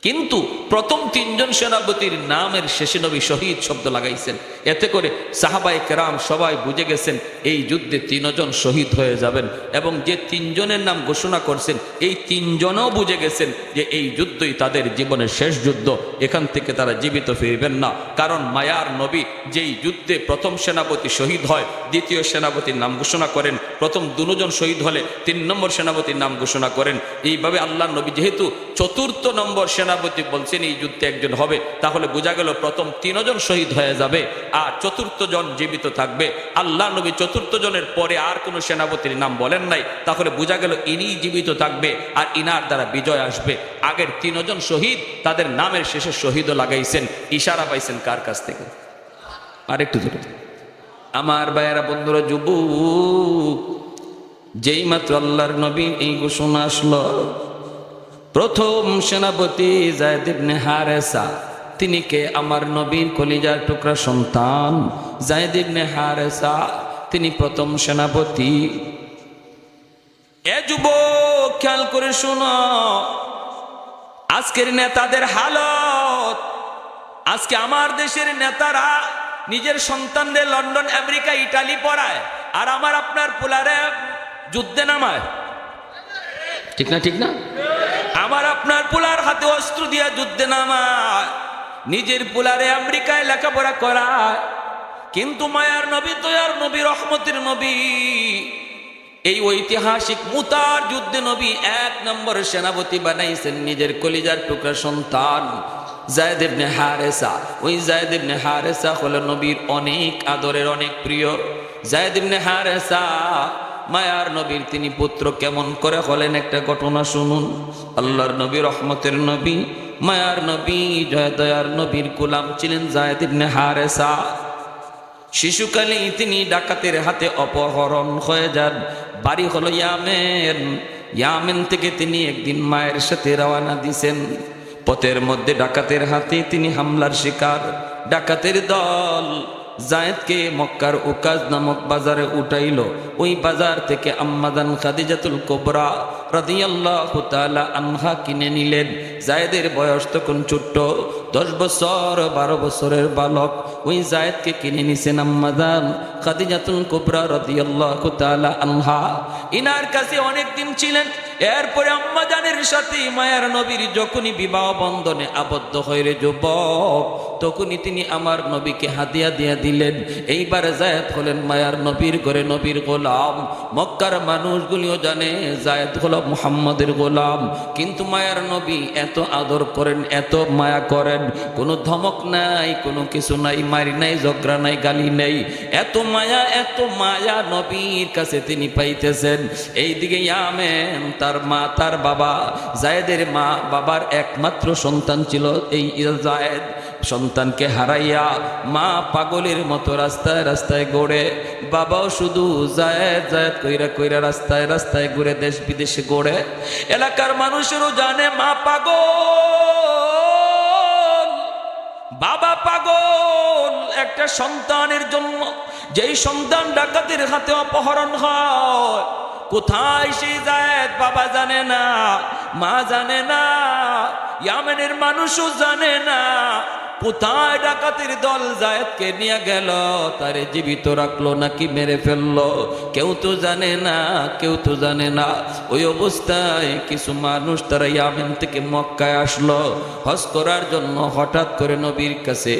কিন্তু প্রথম 3 জন সেনাপতির নামের শেষে নবী শহীদ শব্দ লাগাইছেন। এতে করে সাহাবায়ে কেরাম সবাই বুঝে গেছেন এই যুদ্ধে 3 জন শহীদ হয়ে যাবেন, এবং যে 3 জনের নাম ঘোষণা করছেন এই 3 জনও বুঝে গেছেন যে এই যুদ্ধই তাদের জীবনের শেষ যুদ্ধ, এখান থেকে তারা জীবিত ফিরবেন না। কারণ মায়ার নবী যেই যুদ্ধে প্রথম সেনাপতি শহীদ হয়, দ্বিতীয় সেনাপতির নাম ঘোষণা করেন, প্রথম 2 জন শহীদ হলে 3 নম্বর সেনাপতির নাম ঘোষণা করেন। এইভাবে আল্লাহ নবী যেহেতু চতুর্থ নম্বর সেনাপতি বলছেন এই যুদ্ধে একজন হবে, তাহলে বোঝা গেল প্রথম 3 জন শহীদ হয়ে যাবে আর চতুর্থ জন জীবিত থাকবে। আল্লাহ নবী চতুর্থ জনের পরে আর কোনো সেনাপতির নাম বলেন নাই, তাহলে বোঝা গেল ইনিই জীবিত থাকবে আর ইনার দ্বারা বিজয় আসবে। আগের 3 জন শহীদ তাদের নামের শেষে শহীদও লাগাইছেন, ইশারা পাইছেন কার কাছ থেকে? আরেকটু জোরে আমার ভাইয়েরা, বন্ধুরা, যুবক, যেই মাত্র আল্লাহর নবী এই ঘোষণা আসলো, প্রথম সেনাপতি যায়েদ ইবনে হারেসা তিনি কে? আমার নবীর কলিজার টুকরা সন্তান যায়েদ ইবনে হারেসা, তিনি প্রথম সেনাপতি। এ যুবক, খেয়াল করে শোনো, আজকের নেতাদের হালত। আজকে আমার দেশের নেতারা নিজের সন্তানদের লন্ডন, আমেরিকা, ইটালি পড়ায়, আর আমার আপনার পোলারে যুদ্ধে নামায়। ঠিক না? ঠিক না? আমার আপনার পোলার হাতে অস্ত্র দিয়া যুদ্ধে নামায়, নিজের পোলারে আমেরিকায় লেখাপড়া করায়। কিন্তু মায়ার নবী, দয়ার নবী, রহমতের নবী, এই ঐতিহাসিক মুতার যুদ্ধে নবী 1 নম্বর সেনাপতি বানাইছেন নিজের কলিজার টুকরা সন্তান যায়েদ ইবনে হারেসা। ওই যায়েদ ইবনে হারেসা হলো নবীর অনেক আদরের, অনেক প্রিয়। যায়েদ ইবনে হারেসা মায়ার নবীর তিনি পুত্র কেমন করে হলেন একটা ঘটনা শুনুন। আল্লাহর নবী, রহমতের নবী, মায়ার নবী, জয় দয়ার নবীর গোলাম ছিলেন যায়েদ ইবনে হারেসা। শিশুকালেই তিনি ডাকাতের হাতে অপহরণ হয়ে যান। বাড়ি হলো ইয়ামেন। ইয়ামেন থেকে তিনি একদিন মায়ের সাথে রওনা দিয়েছেন। পথের মধ্যে ডাকাতের হাতে তিনি হামলার শিকার। ডাকাতের দল যায়েদকে মক্কার উকাজ নামক বাজারে উঠাইল। ওই বাজার থেকে আম্মাজান খাদিজাতুল কুবরা রাদিয়াল্লাহু তাআলা আনহা কিনে নিলেন। যায়েদের বয়স তখন ছোট্ট, 10 বছর 12 বছরের বালক। ওই যায়েদকে কিনে নিছেন আম্মাজান খাদিজাতুল কুবরা রাদিয়াল্লাহু তাআলা আনহা। ইনার কাছে অনেক দিন ছিলেন। এরপরে আম্মাজানের সাথে মায়ার নবীর যখনই বিবাহ বন্ধনে আবদ্ধ হয়ে যুবক, তখনই তিনি আমার নবীকে হাদিয়া দিয়া দিলেন। এইবার যায়েদ হলেন মায়ার নবীর ঘরে নবীর গোলাম। মক্কার মানুষগুলিও জানে যায়েদ হলো মুহাম্মদের গোলাম। কিন্তু মায়ার নবী এত আদর করেন, এত মায়া করেন, কোনো ধমক নাই, কোনো কিছু নাই, মারি নাই, ঝগড়া নাই, গালি নেই। এত মায়া নবীর কাছে তিনি পাইতেছেন। এইদিকে ইয়ামেন, তার মা, তার বাবা, যায়েদের মা বাবার একমাত্র সন্তান ছিল এই যায়েদ। সন্তানকে হারাইয়া মা পাগলের মতো রাস্তায় রাস্তায় ঘোরে, বাবাও শুধু যায়েদ যায়েদ কইরা কইরা রাস্তায় রাস্তায় ঘুরে, দেশ বিদেশে ঘোরে। এলাকার মানুষেরও জানে মা পাগল, বাবা পাগল। একটা সন্তানের জন্য, যেই সন্তান ডাকাতের হাতে অপহরণ হয়, কোথায় সেই যায়েদ বাবা জানে না, মা জানে না, ইয়ামেনের মানুষও জানে না কোথায় ডাকাতের দল যায়েদকে নিয়ে গেল, তারে জীবিত রাখলো নাকি মেরে ফেললো, কেউ তো জানে না, কেউ তো জানে না। ওই অবস্থায় কিছু মানুষ তারা ইয়ামেন থেকে মক্কায় আসলো হজ করার জন্য। হঠাৎ করে নবীর কাছে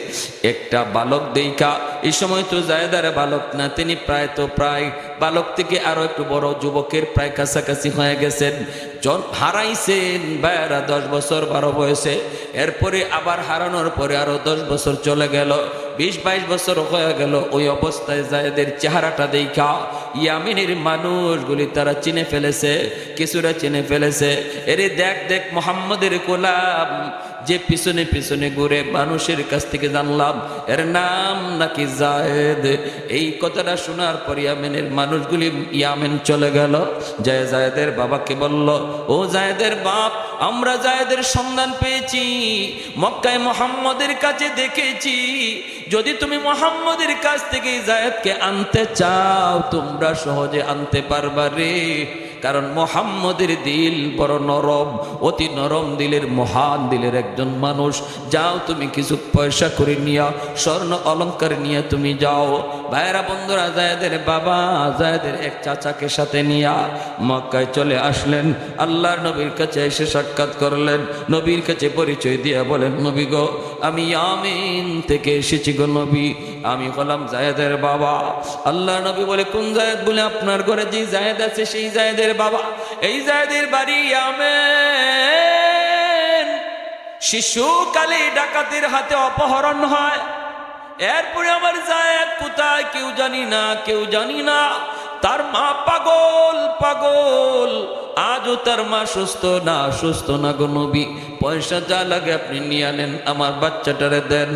একটা বালক দেখা, এই সময় তো যায়েদার বালক না, তিনি প্রায় বালক থেকে আরো একটু বড় যুবকের প্রায় কাছাকাছি হয়ে গেছেন। হারাইছেন ভাইয়ারা 10 বছর 12 বয়সে। এরপরে আবার হারানোর পরে আরো 10 বছর চলে গেল, 20-22 বছর হয়ে গেল। ওই অবস্থায় যায়েদের চেহারাটা দেখা ইয়ামিনের মানুষগুলি তারা চিনে ফেলেছে, কিছুরা চিনে ফেলেছে। এরে দেখ দেখ মুহাম্মদের গোলাম যে পিছনে পিছনে ঘুরে, মানুষের কাছ থেকে জানলাম এর নাম নাকি যায়েদ। এই কথাটা শোনার পর ইয়ামেনের মানুষগুলি ইয়ামেন চলে গেল। যায়েদের বাবাকে বলল, ও যায়েদের বাপ, আমরা যায়েদের সন্ধান পেয়েছি, মক্কায় মুহাম্মদের কাছে দেখেছি। যদি তুমি মুহাম্মদের কাছ থেকে যায়েদকে আনতে চাও, তোমরা সহজে আনতে পারবা রে। কারণ মুহাম্মদের দিল বড় নরম, অতি নরম দিলের, মহান দিলের একজন মানুষ। যাও তুমি কিছু পয়সা করে নিয়া, স্বর্ণ অলংকার নিয়ে তুমি যাও। ভাইরা বন্ধুরা, যায়েদের বাবা যায়েদের এক চাচাকে সাথে নিয়া মক্কায় চলে আসলেন। আল্লাহর নবীর কাছে এসে সাক্ষাৎ করলেন। নবীর কাছে পরিচয় দিয়ে বলেন, নবী গো, আমি ইয়ামিন থেকে এসেছি গো নবী, আমি হলাম যায়েদের বাবা। আল্লাহ নবী বলে, কোন যায়েদ? বলে, আপনার ঘরে যে যায়েদ আছে সেই যায়েদের বাবা। এই যায়েদের বাড়ি ইয়ামেন। শিশুকালে ডাকাতের হাতে অপহরণ হয়। এরপরে আমার যায়েদ কোথায় কেউ জানি না, কেউ জানি না। তার মা পাগল। আজও তার মা সুস্থ না গো নবী। পয়সা যা লাগে আপনি নিয়ে আনেন, আমার বাচ্চাটারে দেন।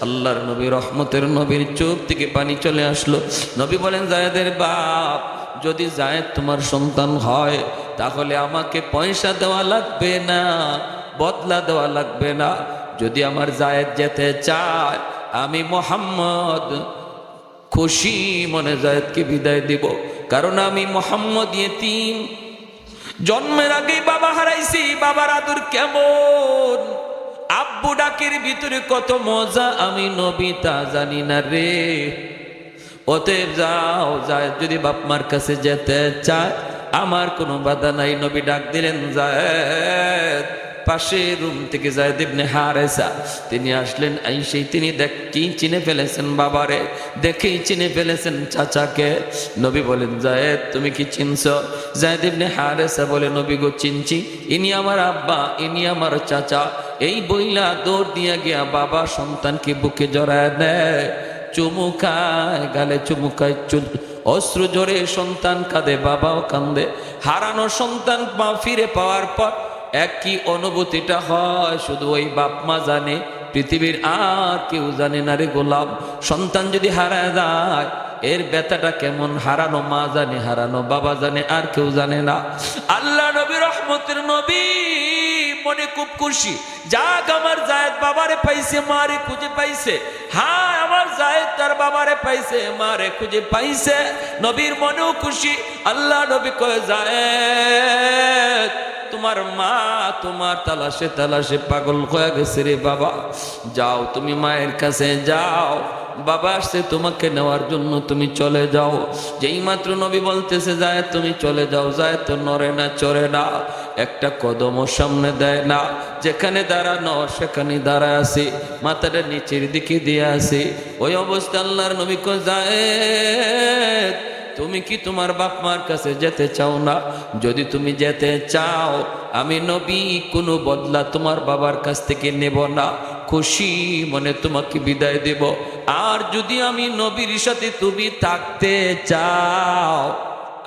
আল্লাহর নবী, রহমতের নবীর চোখ থেকে পানি চলে আসলো। নবী বলেন, যায়েদের বাপ, যদি যায়েদ তোমার সন্তান হয়, তাহলে আমাকে পয়সা দেওয়া লাগবে না, বদলা দেওয়া লাগবে না। যদি আমার জায়েদ যেতে চায় আমি মুহাম্মদ খুশি মনে জায়েদকে বিদায় দিব, কারণ আমি মুহাম্মদ ইয়েতিম, জন্মের আগেই বাবা হারাইছি। বাবার আদর কেমন, আব্বু ডাকের ভিতরে কত মজা আমি নবী তা জানি না রে। অতএব যাও, জায়েদ যদি বাপ মার কাছে যেতে চায় আমার কোনো বাধা নাই। নবী ডাক দিলেন জায়েদ। পাশের রুম থেকে জায়েদ ইবনে হারেসা তিনি আসলেন। আইসেই তিনি দেখেই চিনে ফেলেছেন বাবারে, দেখেই চিনে ফেলেছেন চাচাকে। নবী বলেন জায়েদ তুমি কি চিনছ? জায়েদ ইবনে হারেসা বলে নবী গো চিনছি, ইনি আমার আব্বা, ইনি আমার চাচা। এই বইলা দৌড় দিয়া গিয়া বাবা সন্তানকে বুকে জড়ায় নেয়, চুমুকায়, গালে চুমুকায়, অশ্রু জোরে সন্তান কাঁদে, বাবাও কান্দে। হারানো সন্তান মা ফিরে পাওয়ার পর একই অনুভূতিটা হয় শুধু ওই বাপ মা জানে, পৃথিবীর আর কেউ জানে না রে গোলাম। সন্তান যদি হারায় যায় এর ব্যথাটা কেমন, হারানো মা জানে, হারানো বাবা জানে, আর কেউ জানে না। আল্লাহ নবী রহমতের নবী মনে খুব খুশি, যাক আমার জায়েদ বাবারে পাইছে, মারে খুঁজে পাইছে। হ্যাঁ আমার জায়েদ তার বাবারে পাইছে, মারে খুঁজে পাইছে। নবীর মনেও খুশি। আল্লাহ নবী কয় জায়েদ তোমার মা তোমার তালাশে তালাশে পাগল হয়ে গেছে রে বাবা, যাও তুমি মায়ের কাছে যাও, বাবা আসছে তোমাকে নেওয়ার জন্য, তুমি চলে যাও। যেই মাত্র নবী বলতেছে জায়েদ তুমি চলে যাও, জায়েদ তো নড়ে না চড়ে না, একটা কদমও সামনে দেয় না। যেখানে দাঁড়ানো সেখানে দাঁড়ায় আসি, মাথাটা নিচের দিকে দিয়ে আসি। ওই অবস্থা আল্লাহর নবী কয় জায়েদ তুমি কি তোমার বাপ মার কাছে যেতে চাও না? যদি তুমি যেতে চাও আমি নবী কোনো বদলা তোমার বাবার কাছ থেকে নেব না, খুশি মনে তোমাকে বিদায় দেব। আর যদি আমি নবীর সাথে তুমি থাকতে চাও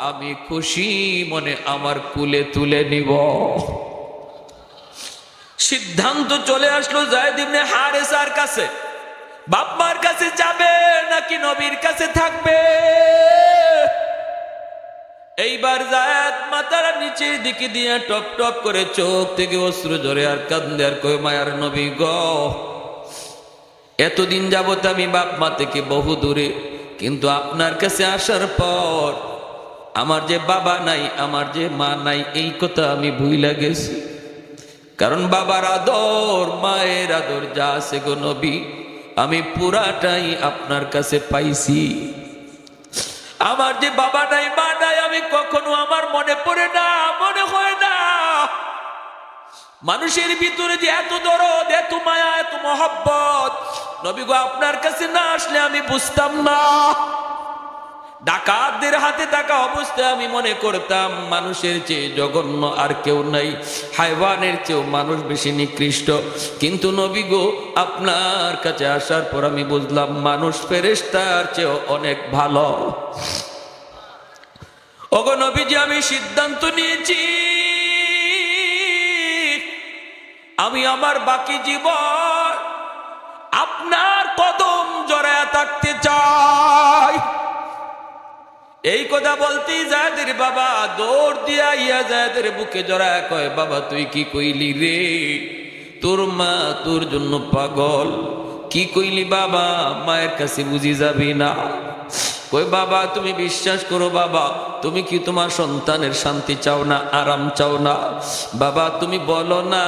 আমি খুশি মনে আমার কুলে তুলে নিব। সিদ্ধান্ত চলে আসলো জায়েদ ইবনে হারেসার কাছে, বাপ মার কাছে যাবে নাকি নবীর কাছে থাকবে। এইবার জায়েদ মাথার নিচের দিকে দিয়ে টপ টপ করে চোখ থেকে অশ্রু ঝরে আর কান্দে আর কই মায়ার নবী গো, এতদিন যাবত আমি বাপ মা থেকে বহু দূরে, কিন্তু আপনার কাছে আসার পর আমার যে বাবা নাই আমার যে মা নাই এই কথা আমি ভুইলা গেছি। কারণ বাবার আদর মায়ের আদর যা আছে গো নবী আমি পুরাটাই আপনার কাছে পাইছি। আমার যে বাবা নাই মা নাই আমি কখনো আমার মনে পড়ে না, মনে হয় না মানুষের ভিতরে যে এত দরদ, এত মায়া, এত মহব্বত, নবী গো আপনার কাছে না আসলে আমি বুঝতাম না। ডাকাতদের হাতে থাকা অবস্থায় আমি মনে করতাম মানুষের চেয়ে জঘন্য আর কেউ নাই, হায়ওয়ানের চেয়েও মানুষ বেশি নিকৃষ্ট। কিন্তু নবী গো আপনার কাছে আসার পর আমি বুঝলাম মানুষ ফেরেশতার চেয়েও অনেক ভালো। ওগো নবীজি আমি সিদ্ধান্ত নিয়েছি আমি আমার বাকি জীবন আপনার কদম জড়ায় থাকতে চাই। এই কথা বলতেই জায়েদের বাবা দৌড় দিয়া ইয়া জায়েদের বুকে জড়ায় কয় বাবা তুই কি কইলি রে, তোর মা তোর জন্য পাগল। কি কইলি বাবা, মায়ের কাছে বুঝি যাবি না? কই বাবা তুমি বিশ্বাস করো বাবা, তুমি কি তোমার সন্তানের শান্তি চাও না, আরাম চাও না? বাবা তুমি বলো না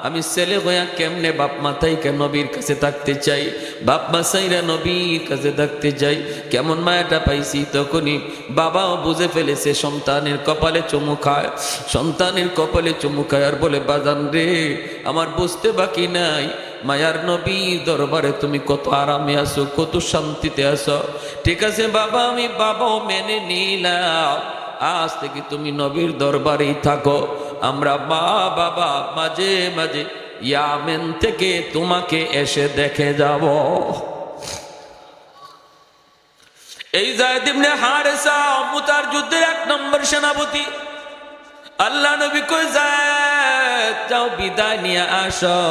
আমি ছেলে হইয়া কেমনে বাপ মাথায় কেন নবীর কাছে থাকতে চাই, বাপ মা সাইরা নবীর কাছে থাকতে চাই। কেমন মায়াটা পাইছি তখনই বাবাও বুঝে ফেলেছে সন্তানের কপালে চুমু খায়, সন্তানের কপালে চুমু খায় আর বলে বাজান রে আমার বুঝতে বাকি নাই মায়ার নবীর দরবারে তুমি কত আরামে আছো, কত শান্তিতে আছো। ঠিক আছে বাবা আমি বাবাও মেনে নিলাম, আজ থেকে তুমি নবীর দরবারেই থাকো, আমরা মা বাবা মাঝে মাঝে ইয়ামেন থেকে তোমাকে এসে দেখে যাব। এই জায়েদ ইবনে হারেসা মুতার যুদ্ধের 1 নম্বর সেনাপতি। আল্লাহ নবী কই জায়েদ যাও বিদায় নিয়ে আসো,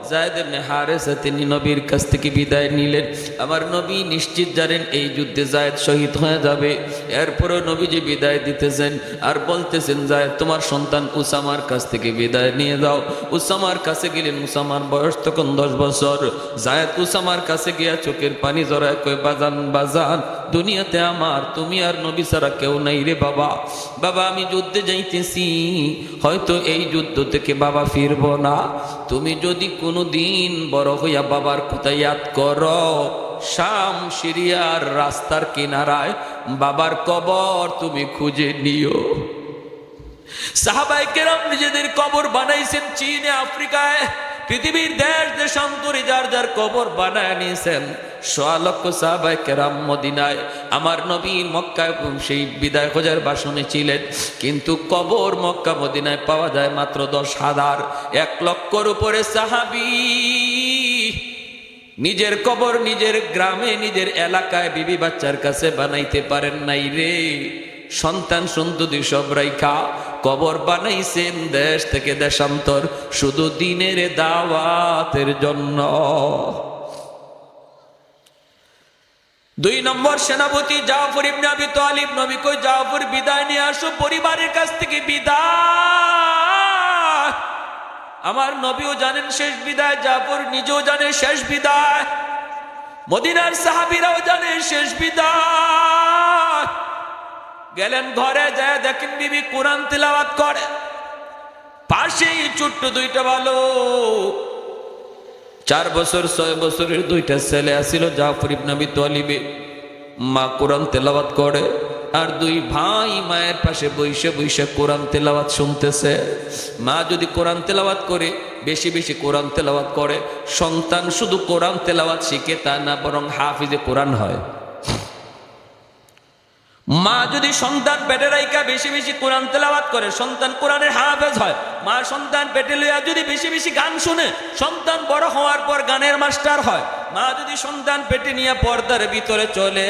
যায়েদ ইবনে হারেসা তিনি নবীর কাছ থেকে বিদায় নিলেন। আমার নবী নিশ্চিত জানেন এই যুদ্ধে যায়েদ শহীদ হয়ে যাবে। এরপরেও নবীজি বিদায় দিতেছেন আর বলতেছেন, যায়েদ তোমার সন্তান উসামার কাছ থেকে বিদায় নিয়ে যাও। উসামার কাছে গেলেন, উসামার বয়স তখন 10 বছর। যায়েদ উসামার কাছে গিয়া চোখের পানি জড়ায় কয়, বাজান বাজান, দুনিয়াতে আমার তুমি আর নবী ছাড়া কেউ নাই রে বাবা। বাবা আমি যুদ্ধে যাইতেছি, হয়তো এই যুদ্ধ থেকে বাবা ফিরব না। তুমি যদি কোনো দিন বড় হইয়া বাবার কথা ইয়াদ করো, শাম সিরিয়ার রাস্তার কিনারায় বাবার কবর তুমি খুঁজে নিও। সাহাবায়ে কেরাম নিজেদের কবর বানাইছেন চীনে, আফ্রিকায়, পৃথিবীর দেশ দেশান্তরে যার যার কবর বানায় নিয়েছেন। 1.5 লক্ষ সাহাবায়ে কেরাম মদিনায়, আমার নবী মক্কায় সেই বিদায় হজের বাসনে ছিলেন, কিন্তু কবর মক্কা মদিনায় পাওয়া যায় মাত্র 10,000। 1 লক্ষর উপরে সাহাবী নিজের কবর নিজের গ্রামে নিজের এলাকায় বিবি বাচ্চার কাছে বানাইতে পারেন নাই রে। সন্তান সন্ততি সব রাইখা কবর বানাইছেন দেশ থেকে দেশান্তর, শুধু দিনের দাওয়াতের জন্য। 2 নম্বর সেনাপতি জাফর ইবনে আবি তালিব, নবী কই জাফর বিদায় নিয়ে আসো পরিবারের কাছ থেকে বিদায়। আমার নবীও জানেন শেষ বিদায়, জাফর নিজেও জানে শেষ বিদায়, মদিনার সাহাবীরাও জানে শেষ বিদায়। গেলেন ঘরে, যায় দেখেন বিবি কোরআন তিলাওয়াত করে, পাশেই ছোট্ট 2টা বালক, 4 বছর 6 বছরের 2টা ছেলে আসিল জাফর ইবনে আবি তালিবে। মা কোরআন তেলাওয়াত করে আর 2 ভাই মায়ের পাশে বইসে বইসে কোরআন তেলাওয়াত শুনতেছে। মা যদি কোরআন তেলাওয়াত করে, বেশি বেশি কোরআন তেলাওয়াত করে, সন্তান শুধু কোরআন তেলাওয়াত শিখে তা না, বরং হাফিজে কোরআন হয়। মা যদি সন্তান পেটে রাইখা বেশি বেশি কোরআন তেলাওয়াত করে, সন্তান কোরআনের হাফেজ হয়। মা সন্তান পেটে লইয়া যদি বেশি বেশি গান শুনে, সন্তান বড় হওয়ার পর গানের মাস্টার হয়। মা যদি সন্তান পেটে নিয়ে পর্দার ভিতরে চলে,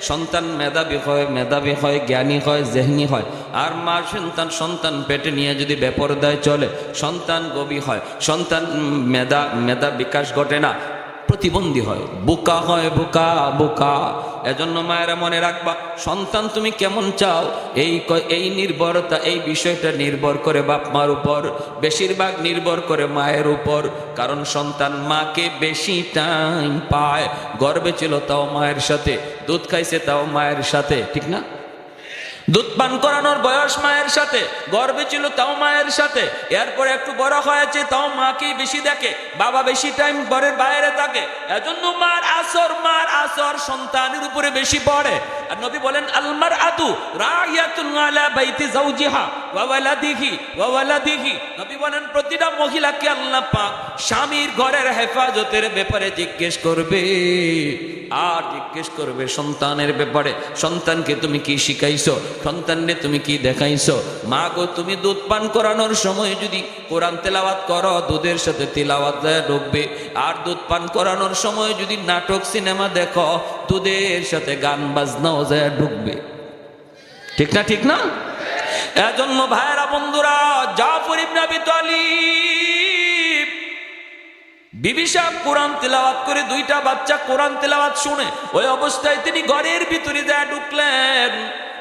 সন্তান মেধাবী হয়, জ্ঞানী হয়, জেহনি হয়। আর মা সন্তান পেটে নিয়ে যদি বেপরদায় চলে, সন্তান গবী হয়, সন্তান মেধা বিকাশ ঘটে না, প্রতিবন্ধী হয়, বোকা হয়, বোকা। এজন্য মায়েরা মনে রাখবা, সন্তান তুমি কেমন চাও এই নির্ভরতা, এই বিষয়টা নির্ভর করে বাপ মার উপর, বেশিরভাগ নির্ভর করে মায়ের উপর। কারণ সন্তান মাকে বেশি টাইম পায়, গর্ভে ছিল তাও মায়ের সাথে, দুধ খাইছে তাও মায়ের সাথে, ঠিক না? দুধ পান করানোর বয়স মায়ের সাথে, গর্ভে ছিল তাও মায়ের সাথে, এরপরে একটু বড় হয়েছে তাও মাকেই বেশি দেখে, বাবা বেশি টাইম ঘরের বাইরে থাকে। এজন্য মার আসর সন্তানের উপরে বেশি পড়ে। আর নবী বলেন, আলমার আতু রাইয়াতুন আলা বাইতি যাওজিহা ওয়া ওয়ালাদিহি। নবী বলেন, প্রতিটা মহিলাকে আল্লাহ পাক স্বামীর ঘরের হেফাজতের ব্যাপারে জিজ্ঞেস করবে, আর জিজ্ঞেস করবে সন্তানের ব্যাপারে। সন্তানকে তুমি কি শিখাইছো, সন্তানকে তুমি কি দেখাইছো? মা গো, তুমি দুধ পান করানোর সময় যদি কোরআন তেলাওয়াত করো, দুধের সাথে তিলাওয়াত যায় ঢুকবে। আর দুধ পান করানোর সময় যদি নাটক সিনেমা দেখো, দুধের সাথে গান বাজনাও যায় ঢুকবে, ঠিক না? এজন্য ভাইরা বন্ধুরা, জাফর ইবনে আবি তালিব বিবি সাহেব কোরআন তেলাওয়াত করে, 2টা বাচ্চা কোরআন তেলাওয়াত শুনে, ওই অবস্থায় তিনি ঘরের ভিতরে যায় ঢুকলেন।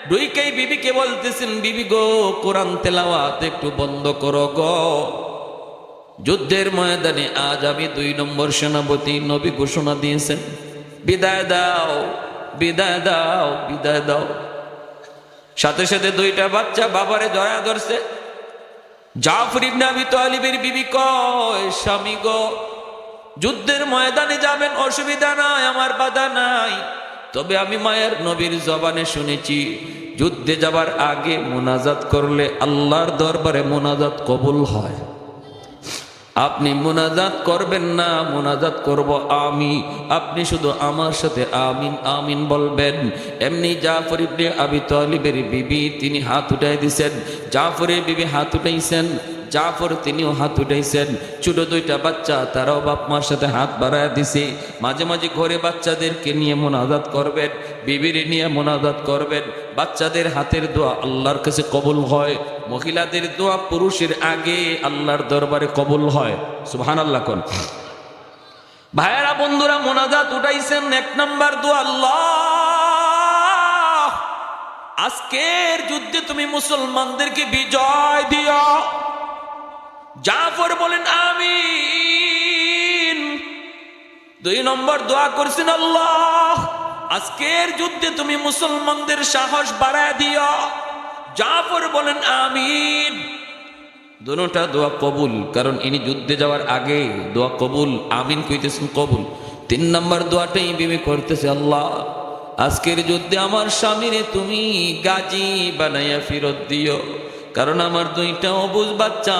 ঢুকেই বিবিকে বলতেছেন, বিবি গো, কোরআন তেলাওয়াত একটু বন্ধ করো গো। যুদ্ধের ময়দানে আজ আমি 2 নম্বর সেনাপতি, নবী ঘোষণা দিয়েছেন, বিদায় দাও, বিদায় দাও, বিদায় দাও। সাথে সাথে 2টা বাচ্চা বাবারে জড়ায় ধরছে। জাফর ইবনে আবি তালিবের বিবি কয়, স্বামী গো, যুদ্ধের ময়দানে যাবেন, অসুবিধা নাই, আমার বাধা নাই, তবে আমি মায়ের নবীর জবানে শুনেছি যুদ্ধে যাবার আগে মুনাজাত করলে আল্লাহর দরবারে মুনাজাত কবুল হয়। আপনি মুনাজাত করবেন না, মুনাজাত করব আমি, আপনি শুধু আমার সাথে আমিন আমিন বলবেন। এমনি জাফর ইবনে আবি তালিবের বিবি তিনি হাত উঠাই দিয়েছেন, জাফরের বিবি হাত উঠাইছেন, জাফর তিনিও হাত উঠাইছেন। ছোট 2টা বাচ্চা তারাও বাপ মার সাথে হাত বাড়ায় দিছে। মাঝে মাঝে ঘরে বাচ্চাদেরকে নিয়ে মুনাজাত করবেন, বিবির নিয়ে মুনাজাত করবেন। বাচ্চাদের হাতের দোয়া আল্লাহর কাছে কবুল হয়, মহিলাদের দোয়া পুরুষের আগে আল্লাহর দরবারে কবুল হয়। সুবহানাল্লাহ কোন ভাইয়েরা বন্ধুরা, মোনাজাত উঠাইছেন, এক নাম্বার দোয়া, আল্লাহ আজকের যুদ্ধে তুমি মুসলমানদেরকে বিজয় দিও। জাফর বলেন আমিন। দুই নম্বর দোয়া করছেন, আল্লাহ আজকের যুদ্ধে তুমি মুসলমানদের সাহস বাড়ায় দিও। জাফর বলেন আমিন। দুটোটা দোয়া কবুল, কারণ ইনি যুদ্ধে যাওয়ার আগে দোয়া কবুল, আমিন কইতেছেন কবুল। তিন নম্বর দোয়াটাই বিবি করতেছে, আল্লাহ আজকের যুদ্ধে আমার স্বামীরে তুমি গাজী বানাইয়া ফিরত দিও, কারণ আমার দুইটা অবুঝ বাচ্চা।